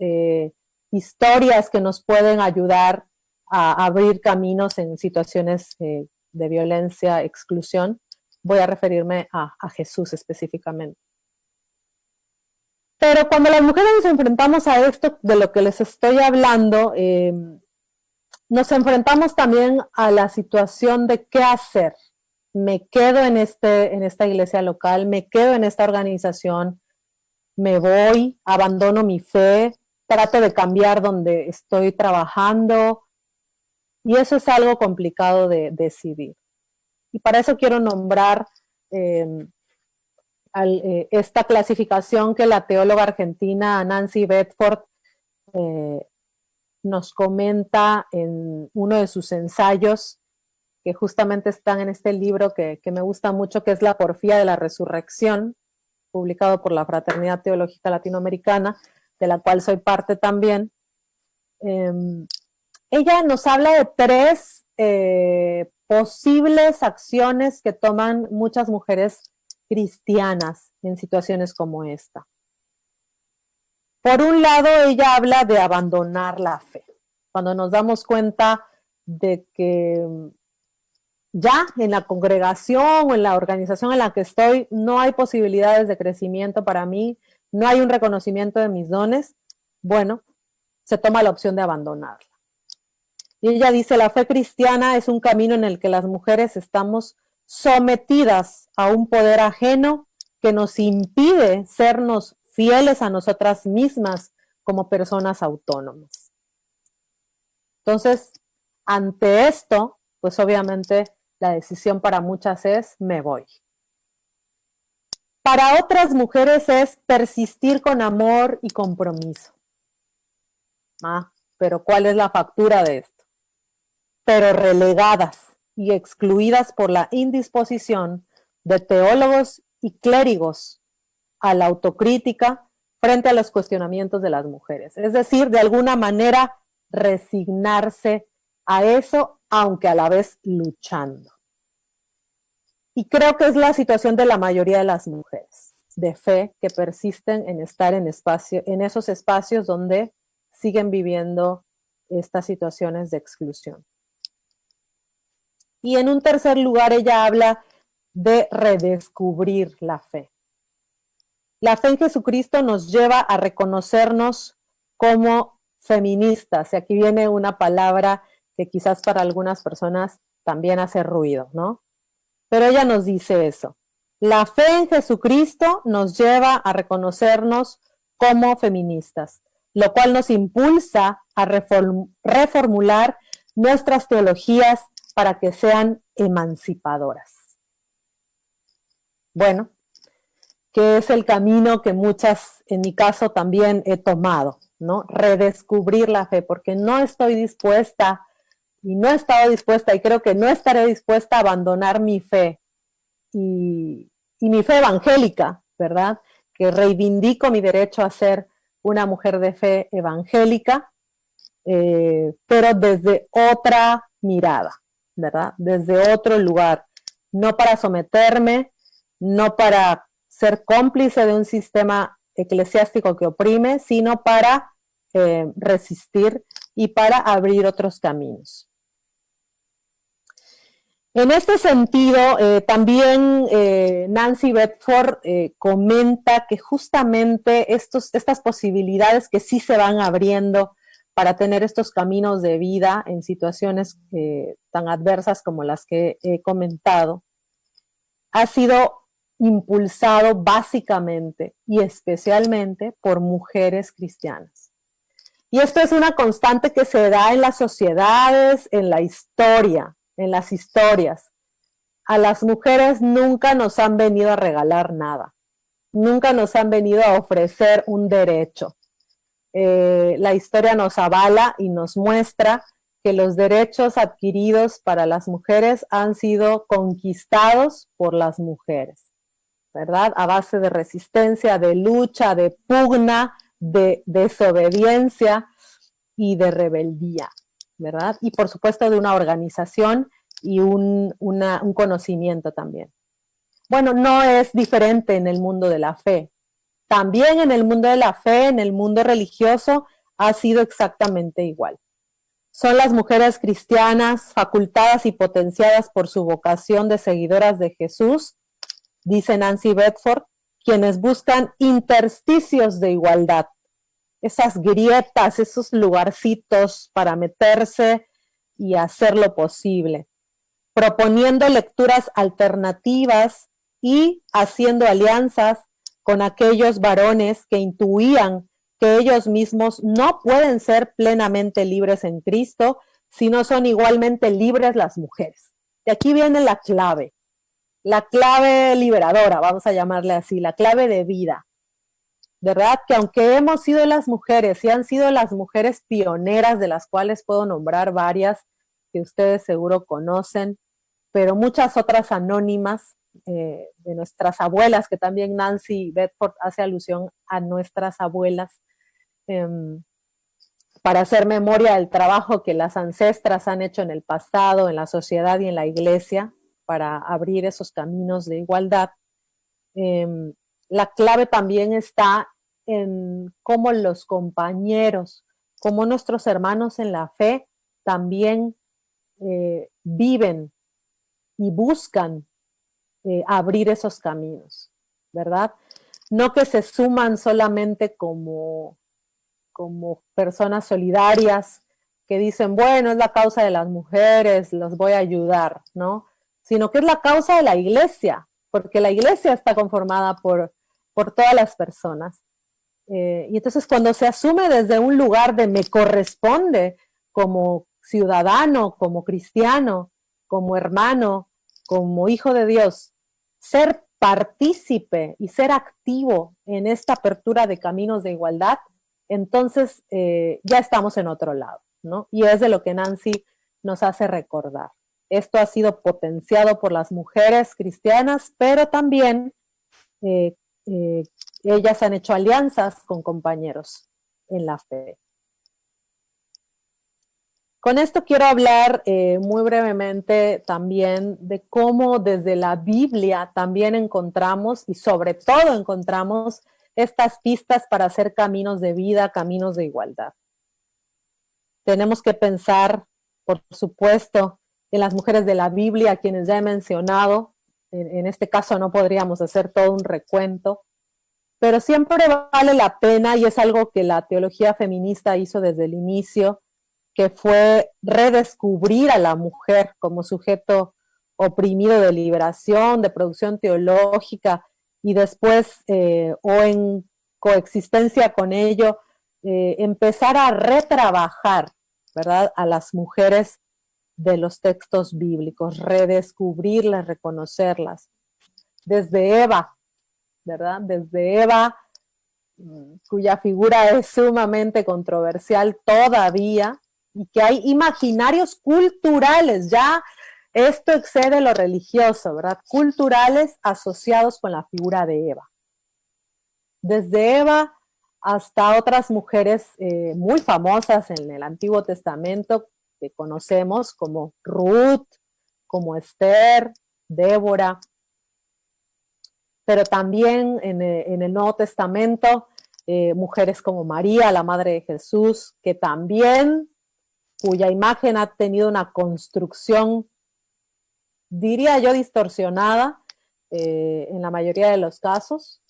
historias que nos pueden ayudar a abrir caminos en situaciones de violencia, exclusión. Voy a referirme a Jesús específicamente. Pero cuando las mujeres nos enfrentamos a esto de lo que les estoy hablando, nos enfrentamos también a la situación de qué hacer. Me quedo en esta iglesia local, me quedo en esta organización, me voy, abandono mi fe, trato de cambiar donde estoy trabajando, y eso es algo complicado de decidir. Y para eso quiero nombrar esta clasificación que la teóloga argentina Nancy Bedford nos comenta en uno de sus ensayos, que justamente están en este libro que me gusta mucho, que es La porfía de la resurrección, publicado por la Fraternidad Teológica Latinoamericana, de la cual soy parte también. Ella nos habla de 3 posibles acciones que toman muchas mujeres cristianas en situaciones como esta. Por un lado, ella habla de abandonar la fe. Cuando nos damos cuenta de que ya en la congregación o en la organización en la que estoy no hay posibilidades de crecimiento para mí, no hay un reconocimiento de mis dones, bueno, se toma la opción de abandonarla. Y ella dice, la fe cristiana es un camino en el que las mujeres estamos sometidas a un poder ajeno que nos impide sernos fieles a nosotras mismas como personas autónomas. Entonces, ante esto, pues obviamente la decisión para muchas es, me voy. Para otras mujeres es persistir con amor y compromiso. Pero ¿cuál es la factura de esto? Pero relegadas y excluidas por la indisposición de teólogos y clérigos a la autocrítica frente a los cuestionamientos de las mujeres. Es decir, de alguna manera resignarse a eso, aunque a la vez luchando. Y creo que es la situación de la mayoría de las mujeres de fe que persisten en estar en esos espacios donde siguen viviendo estas situaciones de exclusión. Y en un tercer lugar, ella habla de redescubrir la fe. La fe en Jesucristo nos lleva a reconocernos como feministas. Y aquí viene una palabra que quizás para algunas personas también hace ruido, ¿no? Pero ella nos dice eso. La fe en Jesucristo nos lleva a reconocernos como feministas, lo cual nos impulsa a reformular nuestras teologías para que sean emancipadoras. Bueno, que es el camino que muchas, en mi caso, también he tomado, ¿no? Redescubrir la fe, porque no estoy dispuesta, y no he estado dispuesta, y creo que no estaré dispuesta a abandonar mi fe, y mi fe evangélica, ¿verdad? Que reivindico mi derecho a ser una mujer de fe evangélica, pero desde otra mirada, ¿verdad? Desde otro lugar, no para someterme, no para ser cómplice de un sistema eclesiástico que oprime, sino para resistir y para abrir otros caminos. En este sentido, también Nancy Bedford comenta que justamente estas posibilidades que sí se van abriendo para tener estos caminos de vida en situaciones tan adversas como las que he comentado, ha sido impulsado básicamente y especialmente por mujeres cristianas. Y esto es una constante que se da en las sociedades, en la historia, en las historias. A las mujeres nunca nos han venido a regalar nada, nunca nos han venido a ofrecer un derecho. La historia nos avala y nos muestra que los derechos adquiridos para las mujeres han sido conquistados por las mujeres, ¿verdad? A base de resistencia, de lucha, de pugna, de desobediencia y de rebeldía, ¿verdad? Y por supuesto de una organización y un conocimiento también. Bueno, no es diferente en el mundo de la fe. También en el mundo de la fe, en el mundo religioso, ha sido exactamente igual. Son las mujeres cristianas facultadas y potenciadas por su vocación de seguidoras de Jesús, dice Nancy Bedford, quienes buscan intersticios de igualdad, esas grietas, esos lugarcitos para meterse y hacer lo posible, proponiendo lecturas alternativas y haciendo alianzas con aquellos varones que intuían que ellos mismos no pueden ser plenamente libres en Cristo si no son igualmente libres las mujeres. Y aquí viene la clave liberadora, vamos a llamarle así, la clave de vida. ¿Verdad? Que aunque hemos sido las mujeres y han sido las mujeres pioneras, de las cuales puedo nombrar varias que ustedes seguro conocen, pero muchas otras anónimas, de nuestras abuelas, que también Nancy Bedford hace alusión a nuestras abuelas, para hacer memoria del trabajo que las ancestras han hecho en el pasado, en la sociedad y en la iglesia, para abrir esos caminos de igualdad. La clave también está en cómo los compañeros, como nuestros hermanos en la fe, también viven y buscan abrir esos caminos, ¿verdad? No que se suman solamente como personas solidarias que dicen, bueno, es la causa de las mujeres, los voy a ayudar, ¿no? Sino que es la causa de la iglesia, porque la iglesia está conformada por todas las personas. Y entonces cuando se asume desde un lugar de me corresponde como ciudadano, como cristiano, como hermano, como hijo de Dios, ser partícipe y ser activo en esta apertura de caminos de igualdad, entonces ya estamos en otro lado, ¿no? Y es de lo que Nancy nos hace recordar. Esto ha sido potenciado por las mujeres cristianas, pero también ellas han hecho alianzas con compañeros en la fe. Con esto quiero hablar muy brevemente también de cómo desde la Biblia también encontramos, y sobre todo encontramos, estas pistas para hacer caminos de vida, caminos de igualdad. Tenemos que pensar, por supuesto, en las mujeres de la Biblia, a quienes ya he mencionado. En este caso no podríamos hacer todo un recuento, pero siempre vale la pena, y es algo que la teología feminista hizo desde el inicio, que fue redescubrir a la mujer como sujeto oprimido de liberación, de producción teológica, y después, o en coexistencia con ello, empezar a retrabajar, ¿verdad?, a las mujeres de los textos bíblicos, redescubrirlas, reconocerlas. Desde Eva, ¿verdad? Desde Eva, cuya figura es sumamente controversial todavía, y que hay imaginarios culturales, ya esto excede lo religioso, ¿verdad? Culturales asociados con la figura de Eva. Desde Eva hasta otras mujeres muy famosas en el Antiguo Testamento que conocemos, como Ruth, como Esther, Débora, pero también en el Nuevo Testamento, mujeres como María, la Madre de Jesús, que también, cuya imagen ha tenido una construcción, diría yo, distorsionada en la mayoría de los casos,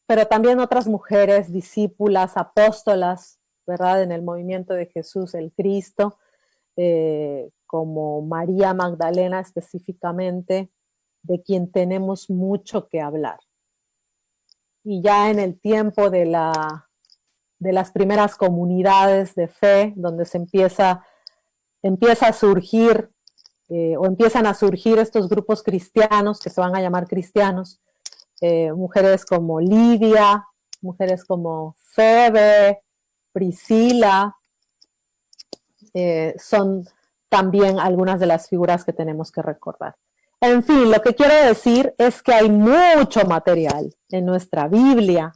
pero también otras mujeres, discípulas, apóstolas, ¿verdad?, en el movimiento de Jesús el Cristo, como María Magdalena específicamente, de quien tenemos mucho que hablar. Y ya en el tiempo de las primeras comunidades de fe, donde se empieza a surgir, o empiezan a surgir estos grupos cristianos, que se van a llamar cristianos, mujeres como Lidia, mujeres como Febe, Priscila, son también algunas de las figuras que tenemos que recordar. En fin, lo que quiero decir es que hay mucho material en nuestra Biblia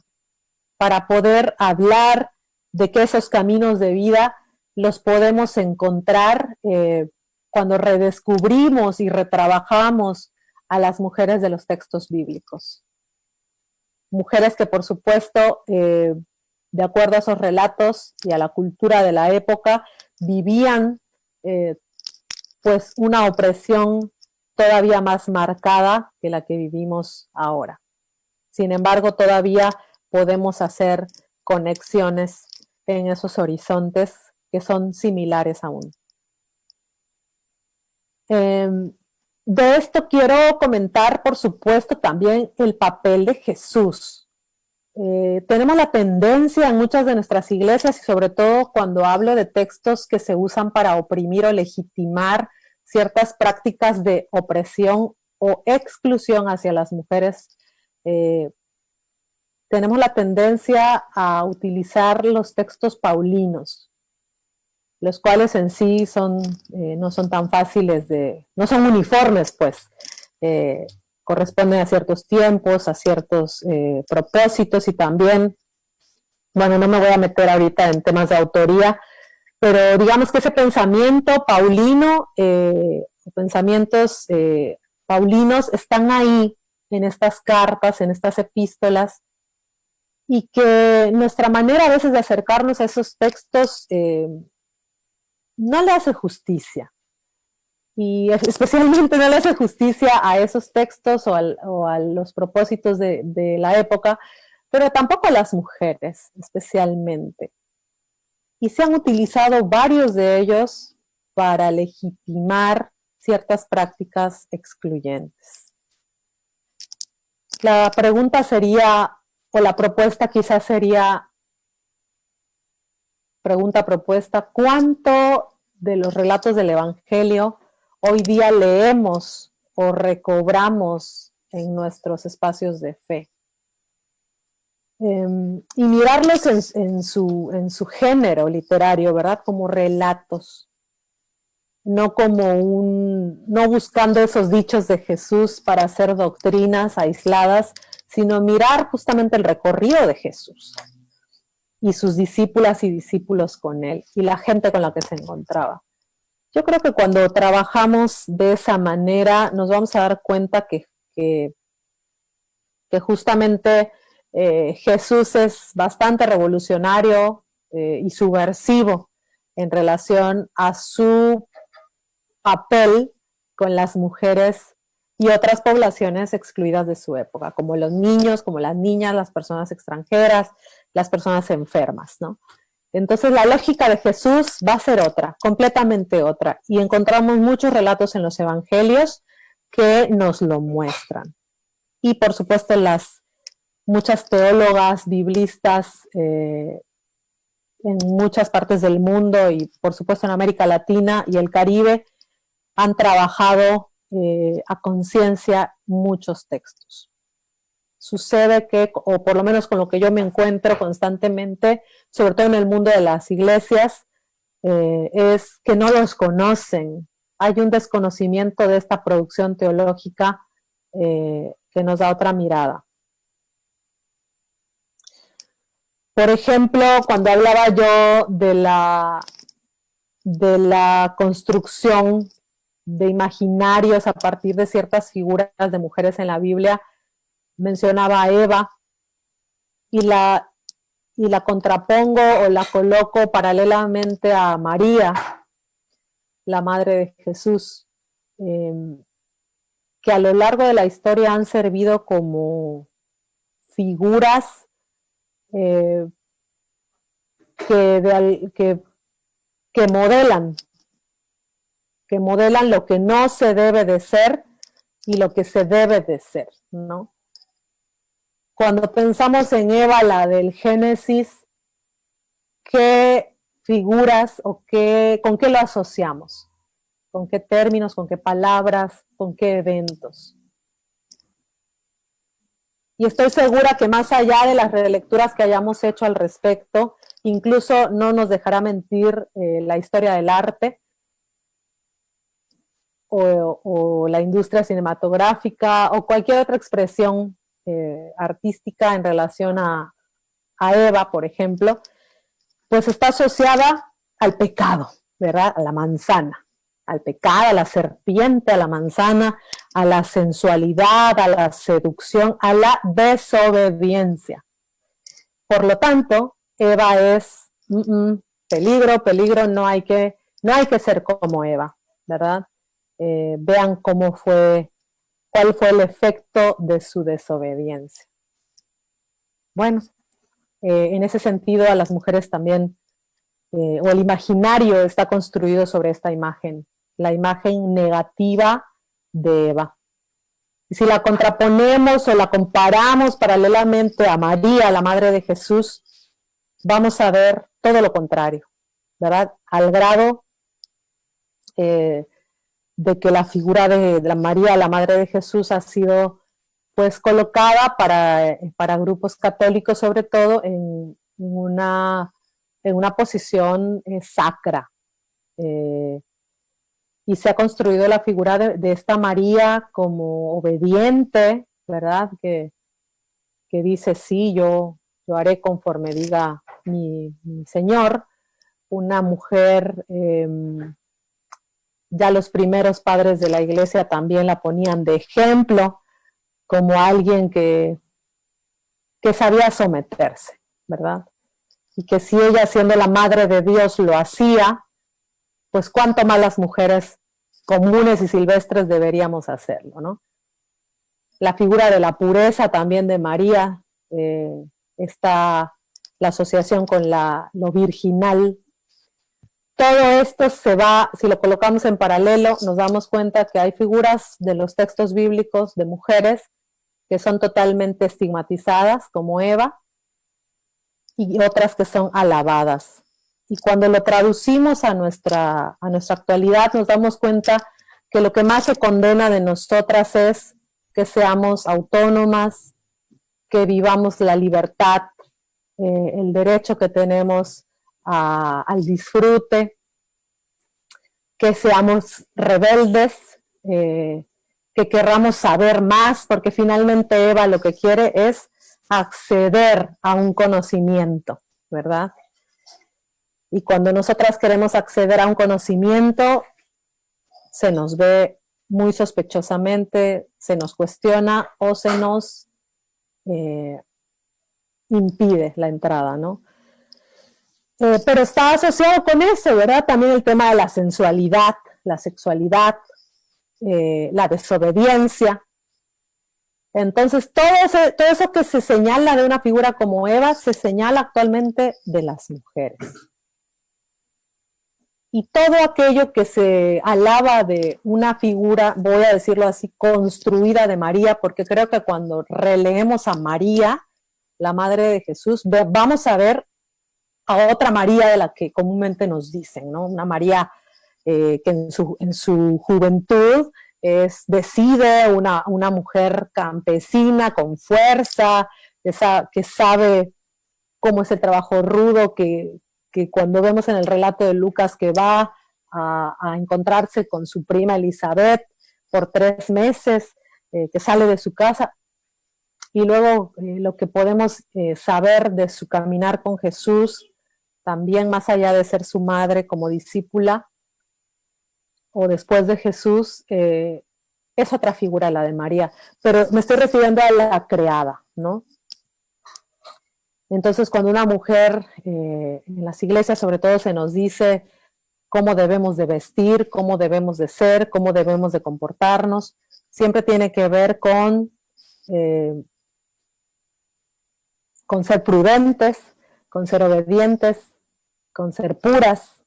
para poder hablar de que esos caminos de vida los podemos encontrar cuando redescubrimos y retrabajamos a las mujeres de los textos bíblicos. Mujeres que, por supuesto, de acuerdo a esos relatos y a la cultura de la época, vivían pues una opresión todavía más marcada que la que vivimos ahora. Sin embargo, todavía podemos hacer conexiones en esos horizontes que son similares aún. De esto quiero comentar, por supuesto, también el papel de Jesús. Tenemos la tendencia en muchas de nuestras iglesias, y sobre todo cuando hablo de textos que se usan para oprimir o legitimar ciertas prácticas de opresión o exclusión hacia las mujeres, tenemos la tendencia a utilizar los textos paulinos, los cuales en sí no son tan fáciles no son uniformes, pues, corresponden a ciertos tiempos, a ciertos propósitos, y también, bueno, no me voy a meter ahorita en temas de autoría, pero digamos que ese pensamiento paulino, pensamientos paulinos están ahí en estas cartas, en estas epístolas, y que nuestra manera a veces de acercarnos a esos textos no le hace justicia. Y especialmente no le hace justicia a esos textos o a los propósitos de la época, pero tampoco a las mujeres especialmente. Y se han utilizado varios de ellos para legitimar ciertas prácticas excluyentes. La pregunta sería, o la propuesta quizás sería, propuesta, ¿cuánto de los relatos del Evangelio hoy día leemos o recobramos en nuestros espacios de fe? Y mirarlos en su género literario, ¿verdad? Como relatos, no buscando esos dichos de Jesús para hacer doctrinas aisladas, sino mirar justamente el recorrido de Jesús y sus discípulas y discípulos con él, y la gente con la que se encontraba. Yo creo que cuando trabajamos de esa manera nos vamos a dar cuenta que justamente Jesús es bastante revolucionario y subversivo en relación a su papel con las mujeres y otras poblaciones excluidas de su época, como los niños, como las niñas, las personas extranjeras, las personas enfermas, ¿no? Entonces la lógica de Jesús va a ser otra, completamente otra, y encontramos muchos relatos en los evangelios que nos lo muestran. Y por supuesto muchas teólogas, biblistas en muchas partes del mundo, y por supuesto en América Latina y el Caribe, han trabajado a conciencia muchos textos. Sucede que, o por lo menos con lo que yo me encuentro constantemente, sobre todo en el mundo de las iglesias, es que no los conocen. Hay un desconocimiento de esta producción teológica que nos da otra mirada. Por ejemplo, cuando hablaba yo de la construcción de imaginarios a partir de ciertas figuras de mujeres en la Biblia, mencionaba a Eva y la contrapongo o la coloco paralelamente a María, la madre de Jesús, que a lo largo de la historia han servido como figuras que modelan lo que no se debe de ser y lo que se debe de ser, ¿no? Cuando pensamos en Eva, la del Génesis, ¿qué figuras o con qué lo asociamos? ¿Con qué términos, con qué palabras, con qué eventos? Y estoy segura que más allá de las relecturas que hayamos hecho al respecto, incluso no nos dejará mentir la historia del arte o la industria cinematográfica o cualquier otra expresión artística en relación a Eva, por ejemplo, pues está asociada al pecado, ¿verdad? A la manzana, al pecado, a la serpiente, a la manzana, a la sensualidad, a la seducción, a la desobediencia. Por lo tanto, Eva es peligro, no hay que ser como Eva, ¿verdad? vean cuál fue el efecto de su desobediencia. Bueno, en ese sentido a las mujeres también, o el imaginario está construido sobre esta imagen, la imagen negativa de Eva. Y si la contraponemos o la comparamos paralelamente a María, la madre de Jesús, vamos a ver todo lo contrario, ¿verdad? Al grado de que la figura de la María, la madre de Jesús, ha sido pues colocada para grupos católicos, sobre todo en una posición sacra. Y se ha construido la figura de esta María como obediente, ¿verdad? Que dice, sí, yo haré conforme diga mi Señor. Una mujer, ya los primeros padres de la Iglesia también la ponían de ejemplo, como alguien que sabía someterse, ¿verdad? Y que si ella, siendo la madre de Dios, lo hacía, pues cuánto más las mujeres comunes y silvestres deberíamos hacerlo, ¿no? La figura de la pureza también de María, está la asociación con lo virginal. Todo esto se va, si lo colocamos en paralelo, nos damos cuenta que hay figuras de los textos bíblicos de mujeres que son totalmente estigmatizadas, como Eva, y otras que son alabadas. Y cuando lo traducimos a nuestra actualidad, nos damos cuenta que lo que más se condena de nosotras es que seamos autónomas, que vivamos la libertad, el derecho que tenemos al disfrute, que seamos rebeldes, que querramos saber más, porque finalmente Eva lo que quiere es acceder a un conocimiento, ¿verdad? Y cuando nosotras queremos acceder a un conocimiento, se nos ve muy sospechosamente, se nos cuestiona o se nos impide la entrada, ¿no? Pero está asociado con eso, ¿verdad? También el tema de la sensualidad, la sexualidad, la desobediencia. Entonces, todo eso que se señala de una figura como Eva, se señala actualmente de las mujeres. Y todo aquello que se alaba de una figura, voy a decirlo así, construida de María, porque creo que cuando releemos a María, la madre de Jesús, vamos a ver a otra María de la que comúnmente nos dicen, ¿no? Una María que en su juventud decide, una mujer campesina con fuerza, que sabe cómo es el trabajo rudo, que cuando vemos en el relato de Lucas que va a encontrarse con su prima Elizabeth por 3 meses, que sale de su casa, y luego lo que podemos saber de su caminar con Jesús, también más allá de ser su madre como discípula, o después de Jesús, es otra figura la de María, pero me estoy refiriendo a la creada, ¿no? Entonces, cuando una mujer, en las iglesias sobre todo se nos dice cómo debemos de vestir, cómo debemos de ser, cómo debemos de comportarnos, siempre tiene que ver con ser prudentes, con ser obedientes, con ser puras,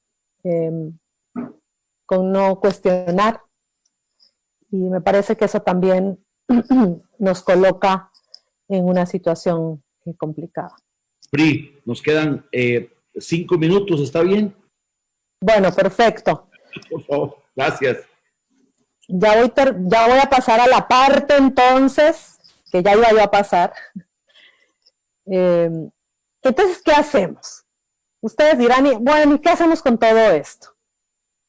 con no cuestionar. Y me parece que eso también nos coloca en una situación complicada. Pri, nos quedan 5 minutos, ¿está bien? Bueno, perfecto. Por favor, gracias. Ya voy a pasar a la parte entonces, que ya iba yo a pasar. Entonces, ¿qué hacemos? Ustedes dirán, bueno, ¿y qué hacemos con todo esto?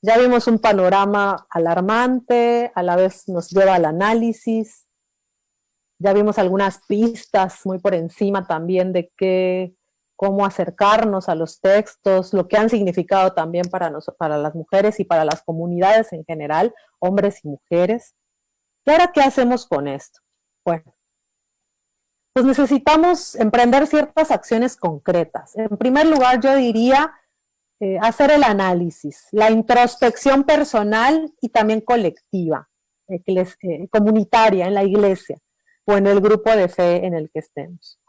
Ya vimos un panorama alarmante, a la vez nos lleva al análisis. Ya vimos algunas pistas muy por encima también de cómo acercarnos a los textos, lo que han significado también para las mujeres y para las comunidades en general, hombres y mujeres. ¿Y ahora qué hacemos con esto? Bueno, pues necesitamos emprender ciertas acciones concretas. En primer lugar, yo diría hacer el análisis, la introspección personal y también colectiva, comunitaria en la iglesia o en el grupo de fe en el que estemos.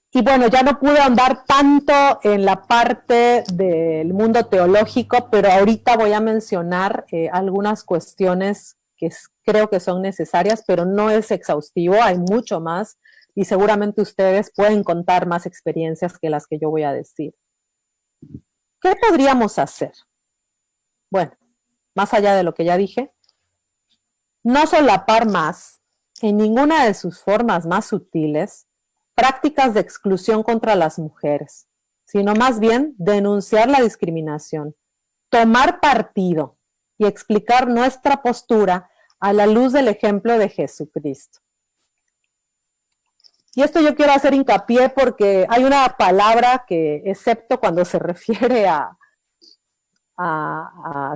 Y bueno, ya no pude andar tanto en la parte del mundo teológico, pero ahorita voy a mencionar algunas cuestiones que creo que son necesarias, pero no es exhaustivo, hay mucho más, y seguramente ustedes pueden contar más experiencias que las que yo voy a decir. ¿Qué podríamos hacer? Bueno, más allá de lo que ya dije, no solapar más, en ninguna de sus formas más sutiles, prácticas de exclusión contra las mujeres, sino más bien denunciar la discriminación, tomar partido y explicar nuestra postura a la luz del ejemplo de Jesucristo. Y esto yo quiero hacer hincapié porque hay una palabra que, excepto cuando se refiere a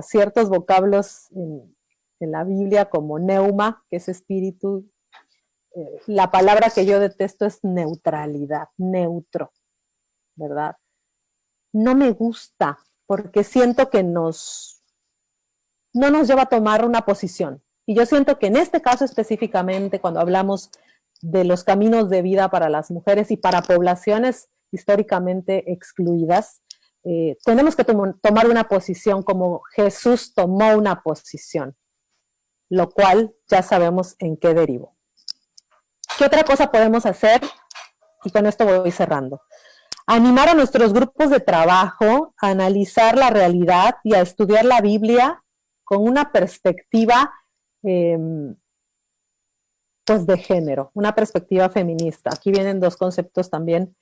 ciertos vocablos en la Biblia como neuma, que es espíritu, la palabra que yo detesto es neutralidad, neutro, ¿verdad? No me gusta porque siento que no nos lleva a tomar una posición. Y yo siento que en este caso específicamente, cuando hablamos de los caminos de vida para las mujeres y para poblaciones históricamente excluidas, tenemos que tomar una posición como Jesús tomó una posición, lo cual ya sabemos en qué derivó. ¿Qué otra cosa podemos hacer? Y con esto voy cerrando. Animar a nuestros grupos de trabajo a analizar la realidad y a estudiar la Biblia con una perspectiva pues de género, una perspectiva feminista. Aquí vienen dos conceptos también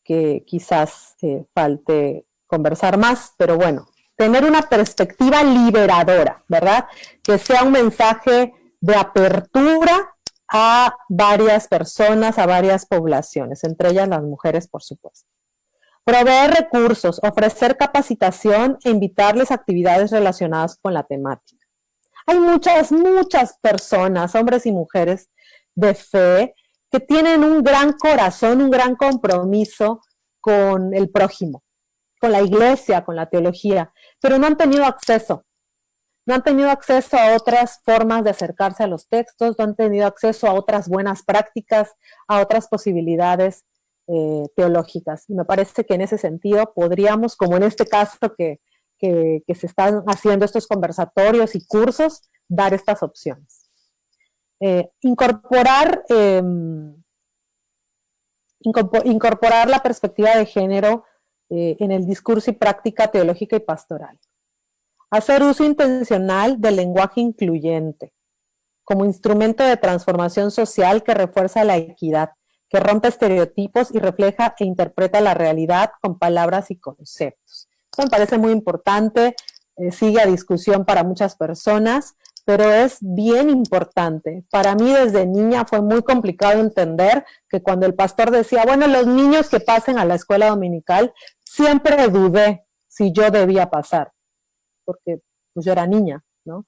que quizás falte conversar más, pero bueno, tener una perspectiva liberadora, ¿verdad? Que sea un mensaje de apertura a varias personas, a varias poblaciones, entre ellas las mujeres, por supuesto. Proveer recursos, ofrecer capacitación e invitarles a actividades relacionadas con la temática. Hay muchas personas, hombres y mujeres de fe, que tienen un gran corazón, un gran compromiso con el prójimo, con la iglesia, con la teología, pero no han tenido acceso. No han tenido acceso a otras formas de acercarse a los textos, no han tenido acceso a otras buenas prácticas, a otras posibilidades teológicas. Y me parece que en ese sentido podríamos, como en este caso que se están haciendo estos conversatorios y cursos, dar estas opciones. Incorporar la perspectiva de género en el discurso y práctica teológica y pastoral. Hacer uso intencional del lenguaje incluyente como instrumento de transformación social que refuerza la equidad, que rompe estereotipos y refleja e interpreta la realidad con palabras y conceptos. Esto me parece muy importante, sigue a discusión para muchas personas, pero es bien importante. Para mí desde niña fue muy complicado entender que cuando el pastor decía, bueno, los niños que pasen a la escuela dominical, siempre dudé si yo debía pasar, porque pues yo era niña, ¿no?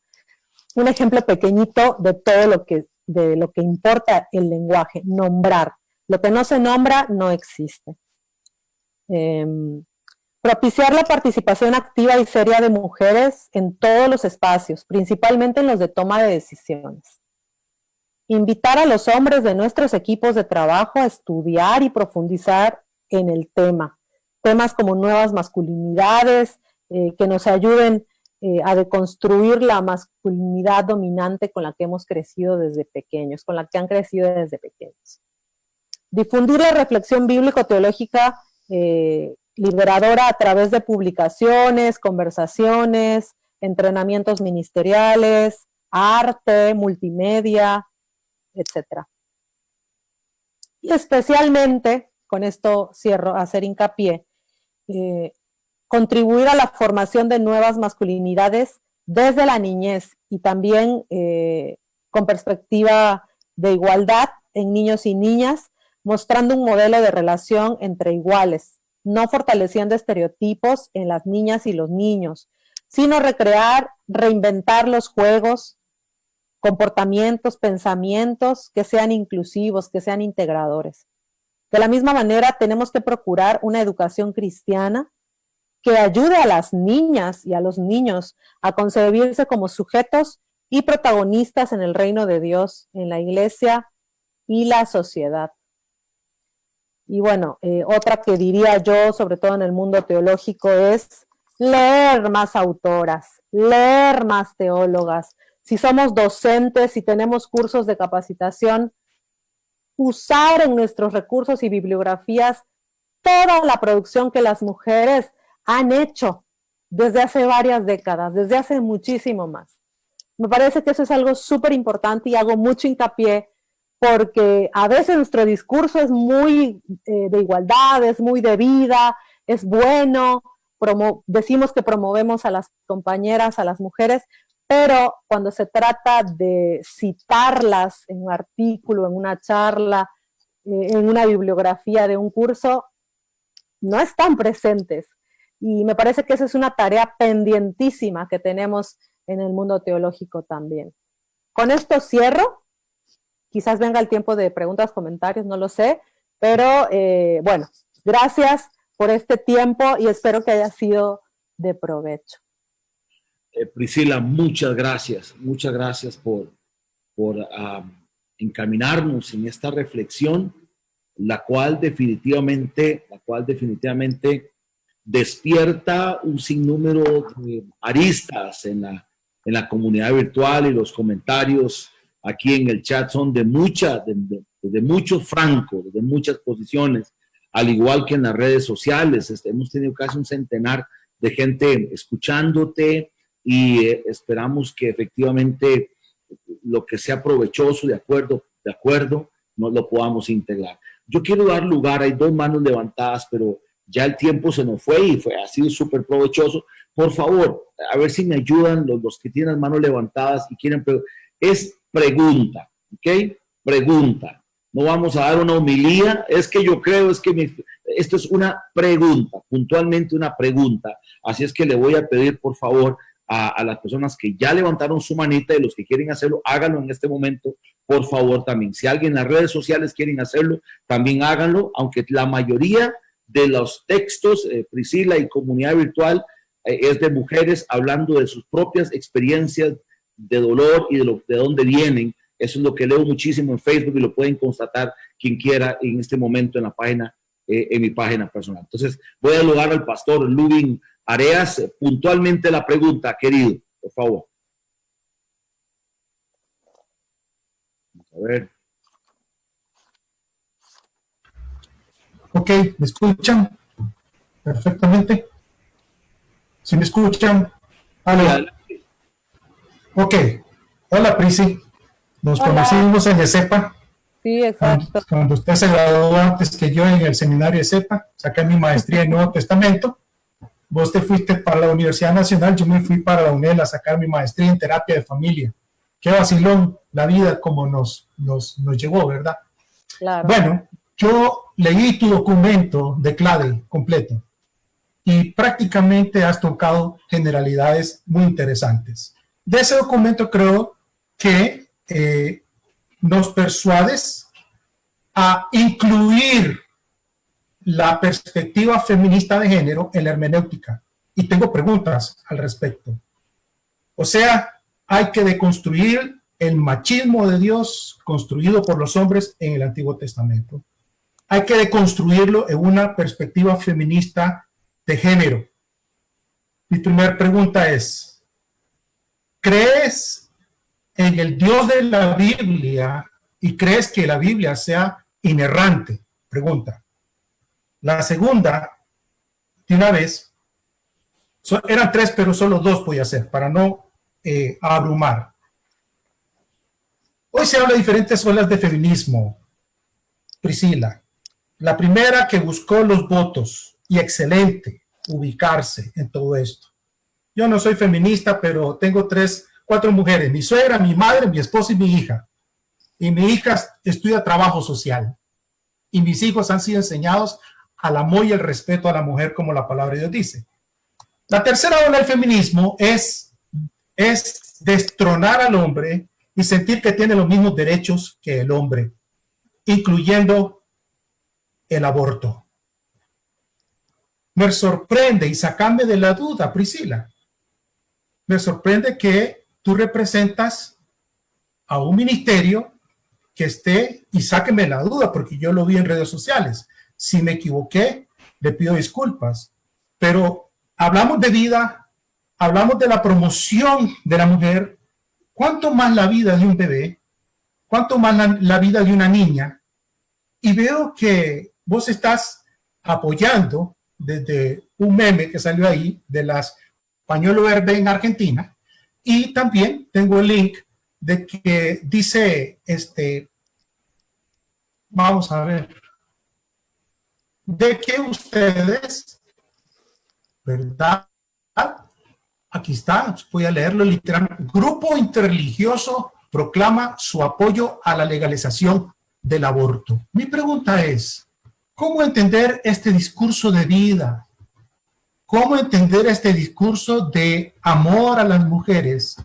Un ejemplo pequeñito de todo de lo que importa el lenguaje, nombrar. Lo que no se nombra no existe. Propiciar la participación activa y seria de mujeres en todos los espacios, principalmente en los de toma de decisiones. Invitar a los hombres de nuestros equipos de trabajo a estudiar y profundizar en el tema. Temas como nuevas masculinidades, que nos ayuden a deconstruir la masculinidad dominante con la que hemos crecido desde pequeños, con la que han crecido desde pequeños. Difundir la reflexión bíblico-teológica liberadora a través de publicaciones, conversaciones, entrenamientos ministeriales, arte, multimedia, etc. Y especialmente, con esto cierro, hacer hincapié, contribuir a la formación de nuevas masculinidades desde la niñez y también con perspectiva de igualdad en niños y niñas, mostrando un modelo de relación entre iguales, no fortaleciendo estereotipos en las niñas y los niños, sino recrear, reinventar los juegos, comportamientos, pensamientos que sean inclusivos, que sean integradores. De la misma manera, tenemos que procurar una educación cristiana que ayude a las niñas y a los niños a concebirse como sujetos y protagonistas en el reino de Dios, en la iglesia y la sociedad. Y bueno, otra que diría yo, sobre todo en el mundo teológico, es leer más autoras, leer más teólogas. Si somos docentes, si tenemos cursos de capacitación, usar en nuestros recursos y bibliografías toda la producción que las mujeres han hecho desde hace varias décadas, desde hace muchísimo más. Me parece que eso es algo súper importante y hago mucho hincapié porque a veces nuestro discurso es muy de igualdad, es muy de vida, es bueno, decimos que promovemos a las compañeras, a las mujeres, pero cuando se trata de citarlas en un artículo, en una charla, en una bibliografía de un curso, no están presentes. Y me parece que esa es una tarea pendientísima que tenemos en el mundo teológico también. Con esto cierro. Quizás venga el tiempo de preguntas, comentarios, no lo sé. Pero bueno, gracias por este tiempo y espero que haya sido de provecho. Priscila, muchas gracias por encaminarnos en esta reflexión, la cual definitivamente despierta un sinnúmero de aristas en la comunidad virtual, y los comentarios aquí en el chat son de muchos francos, de muchas posiciones, al igual que en las redes sociales. Hemos tenido casi un centenar de gente escuchándote, y esperamos que efectivamente lo que sea provechoso, de acuerdo, nos lo podamos integrar. Yo quiero dar lugar, hay 2 manos levantadas, pero ya el tiempo se nos fue y ha sido súper provechoso. Por favor, a ver si me ayudan los que tienen las manos levantadas y quieren, es pregunta, ¿ok? Pregunta. No vamos a dar una homilía, es que yo creo, esto es una pregunta, puntualmente una pregunta. Así es que le voy a pedir, por favor, a las personas que ya levantaron su manita, y los que quieren hacerlo, háganlo en este momento, por favor también. Si alguien en las redes sociales quieren hacerlo, también háganlo, aunque la mayoría de los textos, Priscila, y comunidad virtual, es de mujeres hablando de sus propias experiencias de dolor y de dónde vienen. Eso es lo que leo muchísimo en Facebook, y lo pueden constatar quien quiera en este momento en la página, en mi página personal. Entonces, voy a dar lugar al pastor Lubin Areas, puntualmente la pregunta, querido, por favor. Vamos a ver. Ok, ¿me escuchan? Perfectamente. ¿Sí me escuchan? Hola. Ok. Hola, Prisi. Nos conocimos en ESEPA. Sí, exacto. Cuando usted se graduó antes que yo en el seminario de ESEPA, saqué mi maestría en Nuevo Testamento. Vos te fuiste para la Universidad Nacional, yo me fui para la UNEL a sacar mi maestría en terapia de familia. Qué vacilón la vida como nos llegó, ¿verdad? Claro. Bueno, yo leí tu documento de CLADE completo y prácticamente has tocado generalidades muy interesantes. De ese documento creo que nos persuades a incluir la perspectiva feminista de género en la hermenéutica. Y tengo preguntas al respecto. O sea, hay que deconstruir el machismo de Dios construido por los hombres en el Antiguo Testamento. Hay que deconstruirlo en una perspectiva feminista de género. Mi primera pregunta es, ¿crees en el Dios de la Biblia y crees que la Biblia sea inerrante? Pregunta. La segunda, de una vez, eran 3, pero solo 2 voy a hacer, para no abrumar. Hoy se habla de diferentes olas de feminismo, Priscila. La primera que buscó los votos, y excelente ubicarse en todo esto. Yo no soy feminista, pero tengo 4 mujeres, mi suegra, mi madre, mi esposa y mi hija. Y mi hija estudia trabajo social. Y mis hijos han sido enseñados al amor y el respeto a la mujer, como la palabra de Dios dice. La tercera ola del feminismo es destronar al hombre y sentir que tiene los mismos derechos que el hombre, incluyendo el aborto. Me sorprende, y sacame de la duda, Priscila, me sorprende que tú representas a un ministerio que esté, y sáqueme la duda, porque yo lo vi en redes sociales. Si me equivoqué, le pido disculpas. Pero hablamos de vida, hablamos de la promoción de la mujer. ¿Cuánto más la vida de un bebé? ¿Cuánto más la vida de una niña? Y veo que vos estás apoyando desde un meme que salió ahí de las pañuelo verde en Argentina. Y también tengo el link de que dice, vamos a ver, de que ustedes, ¿verdad? Aquí está, voy a leerlo literal. Grupo interreligioso proclama su apoyo a la legalización del aborto. Mi pregunta es, ¿cómo entender este discurso de vida? ¿Cómo entender este discurso de amor a las mujeres?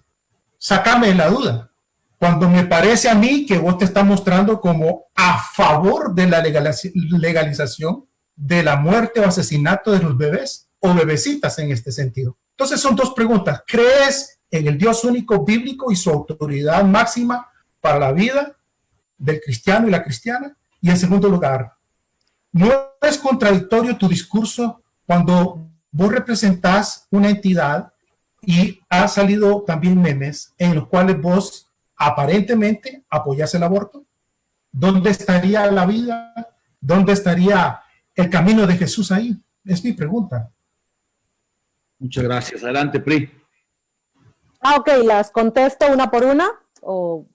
Sácame de la duda. Cuando me parece a mí que vos te estás mostrando como a favor de la legalización de la muerte o asesinato de los bebés o bebecitas en este sentido. Entonces son dos preguntas. ¿Crees en el Dios único bíblico y su autoridad máxima para la vida del cristiano y la cristiana? Y en segundo lugar, ¿no es contradictorio tu discurso cuando vos representás una entidad y ha salido también memes en los cuales vos aparentemente apoyás el aborto? ¿Dónde estaría la vida? ¿Dónde estaría el camino de Jesús ahí? Es mi pregunta. Muchas gracias. Adelante, Pri. Ok, ¿las contesto una por una o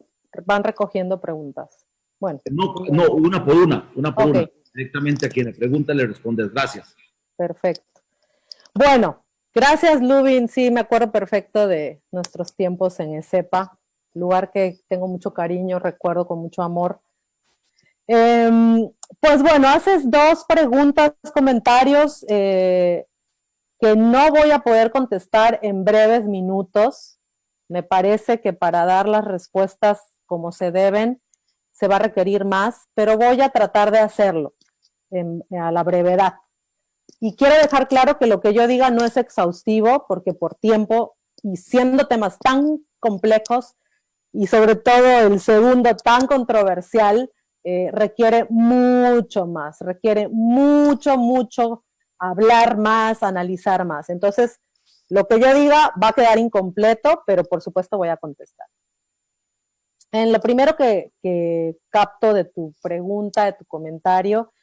van recogiendo preguntas? Bueno. No, una por una Okay. una. Directamente a quien le pregunta le respondes. Gracias. Perfecto. Bueno, gracias, Lubin. Sí, me acuerdo perfecto de nuestros tiempos en ESEPA, lugar que tengo mucho cariño, recuerdo con mucho amor. Pues bueno, haces dos preguntas, comentarios que no voy a poder contestar en breves minutos. Me parece que para dar las respuestas como se deben, se va a requerir más, pero voy a tratar de hacerlo a la brevedad. Y quiero dejar claro que lo que yo diga no es exhaustivo, porque por tiempo y siendo temas tan complejos, y sobre todo el segundo tan controversial, requiere mucho más, requiere mucho hablar más, analizar más. Entonces, lo que yo diga va a quedar incompleto, pero por supuesto voy a contestar. En lo primero que capto de tu pregunta, de tu comentario,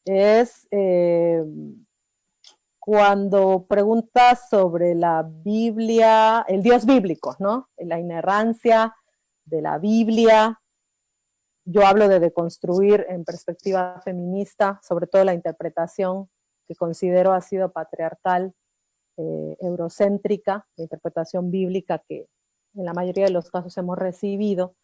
es cuando preguntas sobre la Biblia, el Dios bíblico, ¿no? La inerrancia de la Biblia. Yo hablo de deconstruir en perspectiva feminista, sobre todo la interpretación que considero ha sido patriarcal, eurocéntrica, la interpretación bíblica que en la mayoría de los casos hemos recibido.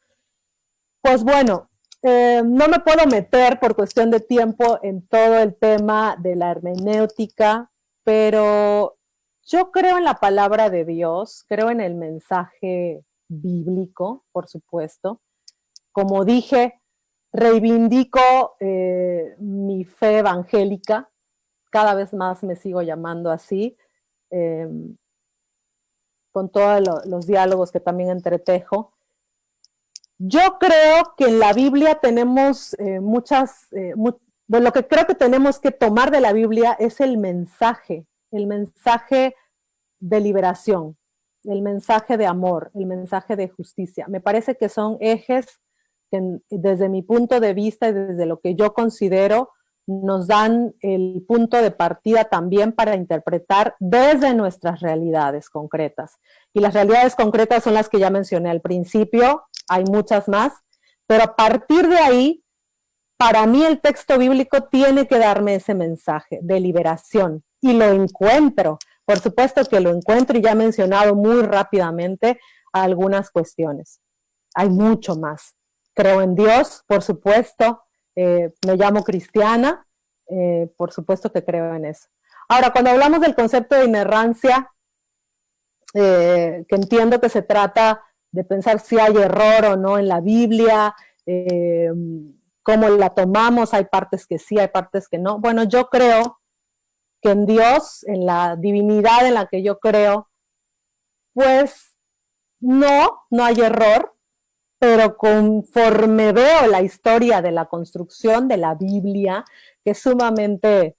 Pues bueno, no me puedo meter por cuestión de tiempo en todo el tema de la hermenéutica, pero yo creo en la palabra de Dios, creo en el mensaje bíblico, por supuesto. Como dije, reivindico mi fe evangélica, cada vez más me sigo llamando así, con todos los diálogos que también entretejo. Yo creo que en la Biblia tenemos lo que creo que tenemos que tomar de la Biblia es el mensaje de liberación, el mensaje de amor, el mensaje de justicia. Me parece que son ejes que desde mi punto de vista y desde lo que yo considero nos dan el punto de partida también para interpretar desde nuestras realidades concretas. Y las realidades concretas son las que ya mencioné al principio, hay muchas más, pero a partir de ahí, para mí el texto bíblico tiene que darme ese mensaje de liberación, y lo encuentro, por supuesto que lo encuentro, y ya he mencionado muy rápidamente algunas cuestiones. Hay mucho más. Creo en Dios, por supuesto, me llamo cristiana, por supuesto que creo en eso. Ahora, cuando hablamos del concepto de inerrancia, que entiendo que se trata de pensar si hay error o no en la Biblia, cómo la tomamos, hay partes que sí, hay partes que no. Bueno, yo creo que en Dios, en la divinidad en la que yo creo, pues no hay error, pero conforme veo la historia de la construcción de la Biblia, que es sumamente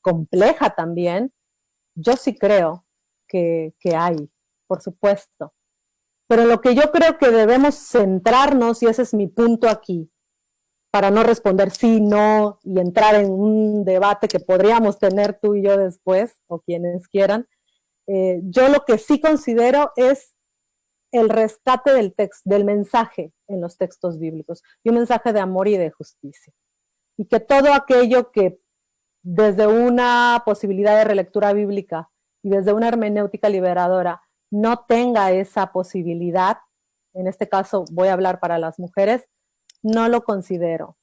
compleja también, yo sí creo que hay, por supuesto. Pero lo que yo creo que debemos centrarnos, y ese es mi punto aquí, para no responder sí, no, y entrar en un debate que podríamos tener tú y yo después, o quienes quieran, yo lo que sí considero es el rescate del mensaje en los textos bíblicos, y un mensaje de amor y de justicia. Y que todo aquello que desde una posibilidad de relectura bíblica y desde una hermenéutica liberadora no tenga esa posibilidad, en este caso voy a hablar para las mujeres, no lo considero,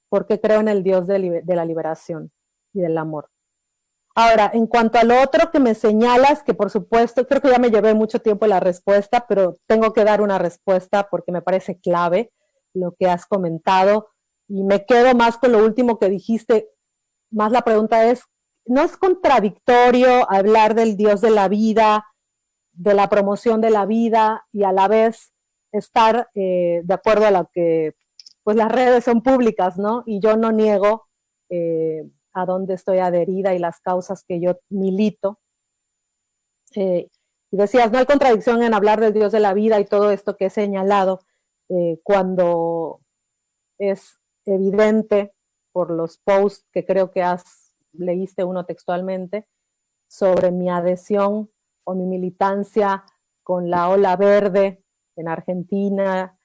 porque creo en el Dios de la liberación y del amor. Ahora, en cuanto a lo otro que me señalas, que por supuesto, creo que ya me llevé mucho tiempo la respuesta, pero tengo que dar una respuesta porque me parece clave lo que has comentado, y me quedo más con lo último que dijiste, más la pregunta es, ¿no es contradictorio hablar del Dios de la vida, de la promoción de la vida, y a la vez estar de acuerdo a lo que, pues las redes son públicas, ¿no? Y yo no niego a dónde estoy adherida y las causas que yo milito. Y decías, no hay contradicción en hablar del Dios de la vida y todo esto que he señalado, cuando es evidente por los posts que creo que leíste uno textualmente, sobre mi adhesión o mi militancia con la ola verde en Argentina,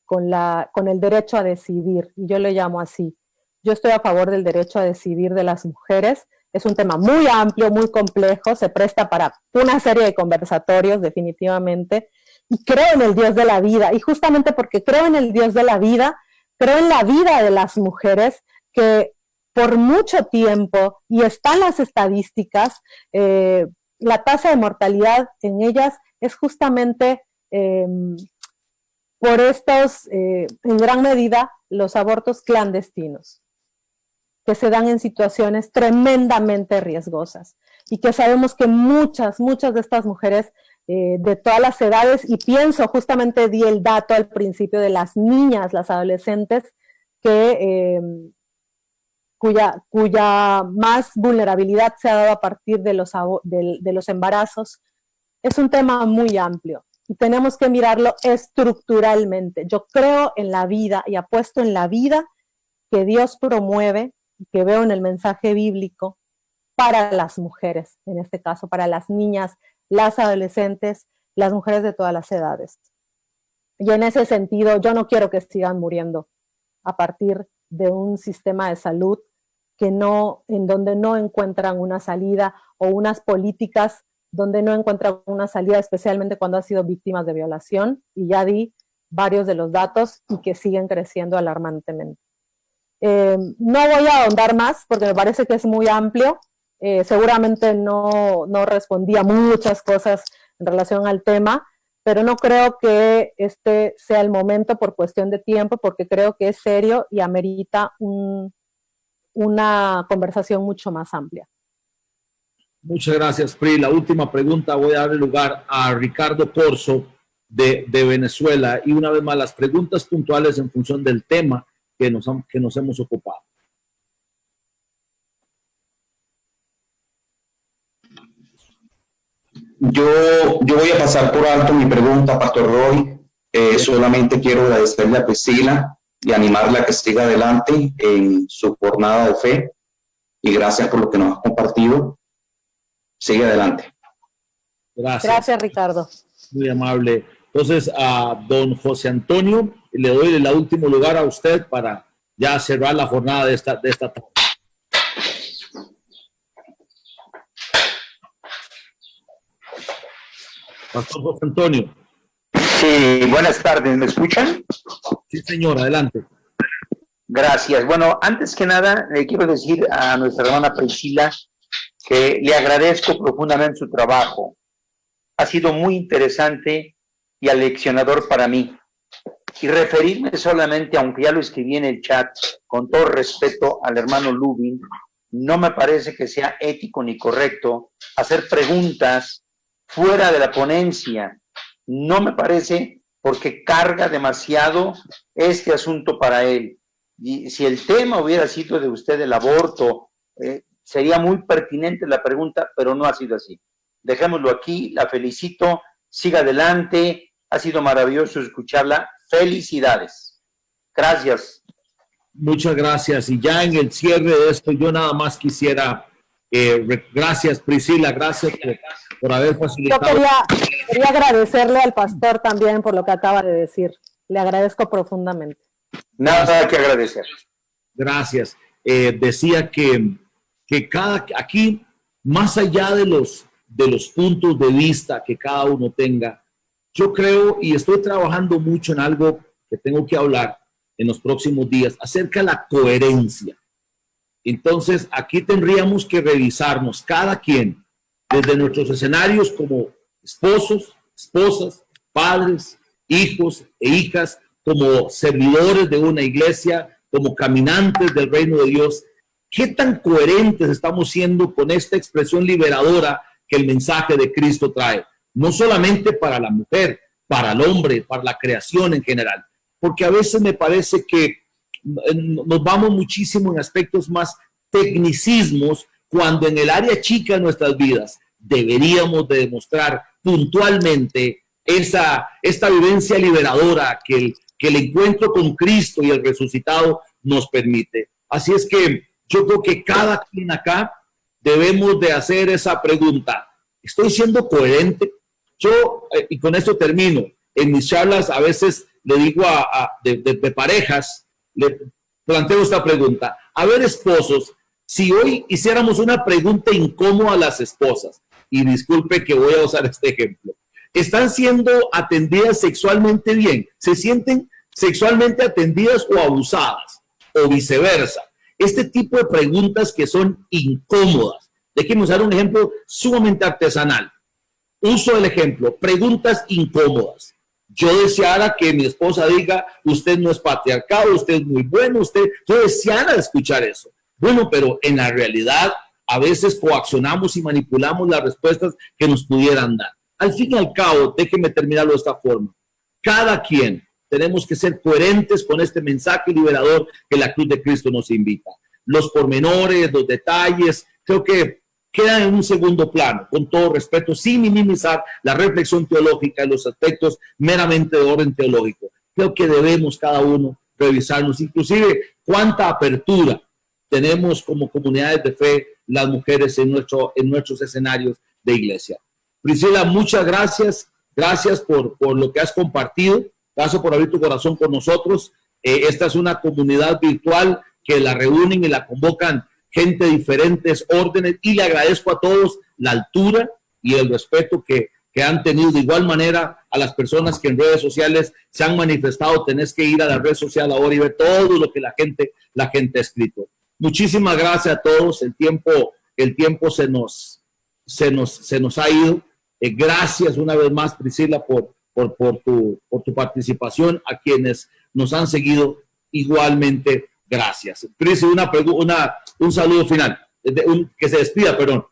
con el derecho a decidir, y yo le llamo así. Yo estoy a favor del derecho a decidir de las mujeres. Es un tema muy amplio, muy complejo, se presta para una serie de conversatorios definitivamente, y creo en el Dios de la vida, y justamente porque creo en el Dios de la vida, creo en la vida de las mujeres, que por mucho tiempo, y están las estadísticas, la tasa de mortalidad en ellas es justamente por estos, en gran medida, los abortos clandestinos, que se dan en situaciones tremendamente riesgosas, y que sabemos que muchas de estas mujeres de todas las edades, y pienso, justamente di el dato al principio de las niñas, las adolescentes, cuya más vulnerabilidad se ha dado a partir de los embarazos, es un tema muy amplio y tenemos que mirarlo estructuralmente. Yo creo en la vida y apuesto en la vida que Dios promueve y que veo en el mensaje bíblico para las mujeres, en este caso para las niñas, las adolescentes, las mujeres de todas las edades. Y en ese sentido, yo no quiero que sigan muriendo a partir de un sistema de salud en donde no encuentran una salida, o unas políticas donde no encuentran una salida, especialmente cuando han sido víctimas de violación, y ya di varios de los datos y que siguen creciendo alarmantemente. No voy a ahondar más porque me parece que es muy amplio. Seguramente no respondí a muchas cosas en relación al tema, pero no creo que este sea el momento por cuestión de tiempo, porque creo que es serio y amerita una conversación mucho más amplia. Muchas gracias, Pri. La última pregunta voy a darle lugar a Ricardo Corso de Venezuela, y una vez más las preguntas puntuales en función del tema que nos hemos ocupado. Yo voy a pasar por alto mi pregunta, Pastor Roy. Solamente quiero agradecerle a Priscila y animarla a que siga adelante en su jornada de fe, y gracias por lo que nos has compartido. Sigue adelante. Gracias, Ricardo. Muy amable. Entonces, a don José Antonio, le doy el último lugar a usted para ya cerrar la jornada de esta tarde. Pastor José Antonio. Sí, buenas tardes, ¿me escuchan? Sí, señor, adelante. Gracias. Bueno, antes que nada, le quiero decir a nuestra hermana Priscila que le agradezco profundamente su trabajo. Ha sido muy interesante y aleccionador para mí. y referirme solamente, aunque ya lo escribí en el chat, con todo respeto al hermano Lubin, no me parece que sea ético ni correcto hacer preguntas fuera de la ponencia. No me parece, porque carga demasiado este asunto para él. Y si el tema hubiera sido de usted el aborto, sería muy pertinente la pregunta, pero no ha sido así. Dejémoslo aquí, la felicito, siga adelante, ha sido maravilloso escucharla. Felicidades. Gracias. Muchas gracias. Y ya en el cierre de esto, yo nada más quisiera, gracias Priscila, gracias por haber facilitado. Yo quería agradecerle al pastor también por lo que acaba de decir. Le agradezco profundamente. Nada que agradecer. Gracias. Decía que aquí, más allá de los puntos de vista que cada uno tenga, yo creo y estoy trabajando mucho en algo que tengo que hablar en los próximos días acerca de la coherencia. Entonces, aquí tendríamos que revisarnos cada quien desde nuestros escenarios como esposos, esposas, padres, hijos e hijas, como servidores de una iglesia, como caminantes del reino de Dios. ¿Qué tan coherentes estamos siendo con esta expresión liberadora que el mensaje de Cristo trae? No solamente para la mujer, para el hombre, para la creación en general. Porque a veces me parece que nos vamos muchísimo en aspectos más tecnicismos, cuando en el área chica de nuestras vidas deberíamos de demostrar puntualmente esta vivencia liberadora que el encuentro con Cristo y el resucitado nos permite. Así es que yo creo que cada quien acá debemos de hacer esa pregunta. ¿Estoy siendo coherente? Yo, y con esto termino, en mis charlas a veces le digo de parejas, le planteo esta pregunta. A ver, esposos, si hoy hiciéramos una pregunta incómoda a las esposas, y disculpe que voy a usar este ejemplo, ¿están siendo atendidas sexualmente bien? ¿Se sienten sexualmente atendidas o abusadas? O viceversa. Este tipo de preguntas que son incómodas. Déjenme usar un ejemplo sumamente artesanal. Uso el ejemplo, preguntas incómodas. Yo deseara que mi esposa diga, usted no es patriarcado, usted es muy bueno, yo deseara escuchar eso. Bueno, pero en la realidad a veces coaccionamos y manipulamos las respuestas que nos pudieran dar. Al fin y al cabo, déjenme terminarlo de esta forma. Cada quien tenemos que ser coherentes con este mensaje liberador que la cruz de Cristo nos invita. Los pormenores, los detalles, creo que quedan en un segundo plano, con todo respeto, sin minimizar la reflexión teológica y los aspectos meramente de orden teológico. Creo que debemos cada uno revisarnos, inclusive cuánta apertura tenemos como comunidades de fe las mujeres en nuestros escenarios de iglesia. Priscila, muchas gracias. Gracias por lo que has compartido. Gracias por abrir tu corazón con nosotros. Esta es una comunidad virtual que la reúnen y la convocan gente de diferentes órdenes, y le agradezco a todos la altura y el respeto que han tenido. De igual manera a las personas que en redes sociales se han manifestado. Tenés que ir a la red social ahora y ver todo lo que la gente ha escrito. Muchísimas gracias a todos. El tiempo se nos ha ido. Gracias una vez más, Priscila, por tu participación. A quienes nos han seguido, igualmente, gracias. Priscila, un saludo final, que se despida, perdón.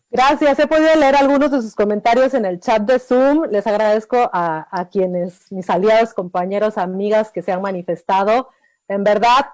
Gracias, he podido leer algunos de sus comentarios en el chat de Zoom. Les agradezco a quienes, mis aliados, compañeros, amigas que se han manifestado. En verdad,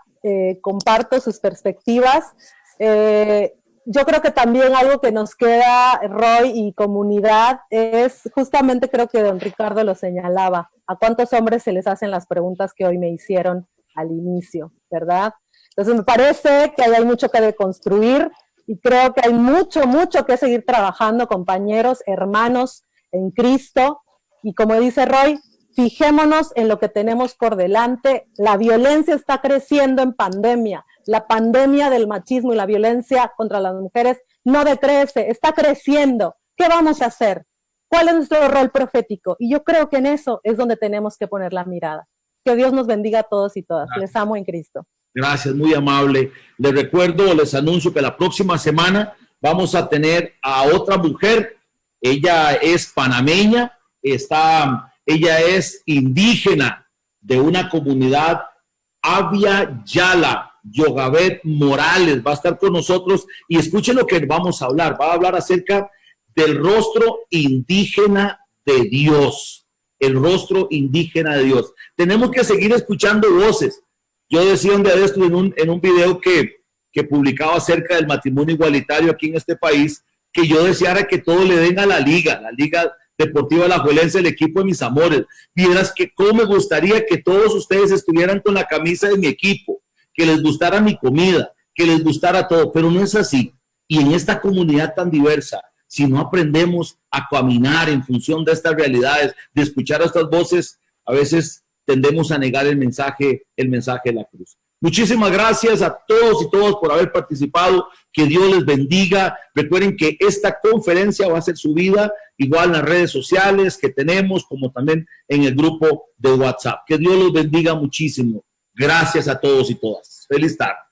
comparto sus perspectivas. Yo creo que también algo que nos queda, Roy y comunidad, es justamente, creo que don Ricardo lo señalaba, a cuántos hombres se les hacen las preguntas que hoy me hicieron al inicio, ¿verdad? Entonces me parece que hay mucho que deconstruir y creo que hay mucho que seguir trabajando, compañeros, hermanos en Cristo. Y como dice Roy, fijémonos en lo que tenemos por delante. La violencia está creciendo en pandemia. La pandemia del machismo y la violencia contra las mujeres no decrece, está creciendo. ¿Qué vamos a hacer? ¿Cuál es nuestro rol profético? Y yo creo que en eso es donde tenemos que poner la mirada. Que Dios nos bendiga a todos y todas. Gracias. Les amo en Cristo. Gracias, muy amable. Les recuerdo, les anuncio que la próxima semana vamos a tener a otra mujer. Ella es panameña, ella es indígena de una comunidad, Avia Yala, Yogabet Morales, va a estar con nosotros y escuchen lo que vamos a hablar. Va a hablar acerca del rostro indígena de Dios, el rostro indígena de Dios. Tenemos que seguir escuchando voces. Yo decía un día de esto en un video que publicaba acerca del matrimonio igualitario aquí en este país, que yo deseara que todo le den a la Liga Deportiva Alajuelense, el equipo de mis amores. Vieras que cómo me gustaría que todos ustedes estuvieran con la camisa de mi equipo, que les gustara mi comida, que les gustara todo, pero no es así. Y en esta comunidad tan diversa, si no aprendemos a caminar en función de estas realidades, de escuchar a estas voces, a veces tendemos a negar el mensaje de la cruz. Muchísimas gracias a todos y todas por haber participado. Que Dios les bendiga. Recuerden que esta conferencia va a ser subida igual en las redes sociales que tenemos, como también en el grupo de WhatsApp. Que Dios los bendiga muchísimo. Gracias a todos y todas. Feliz tarde.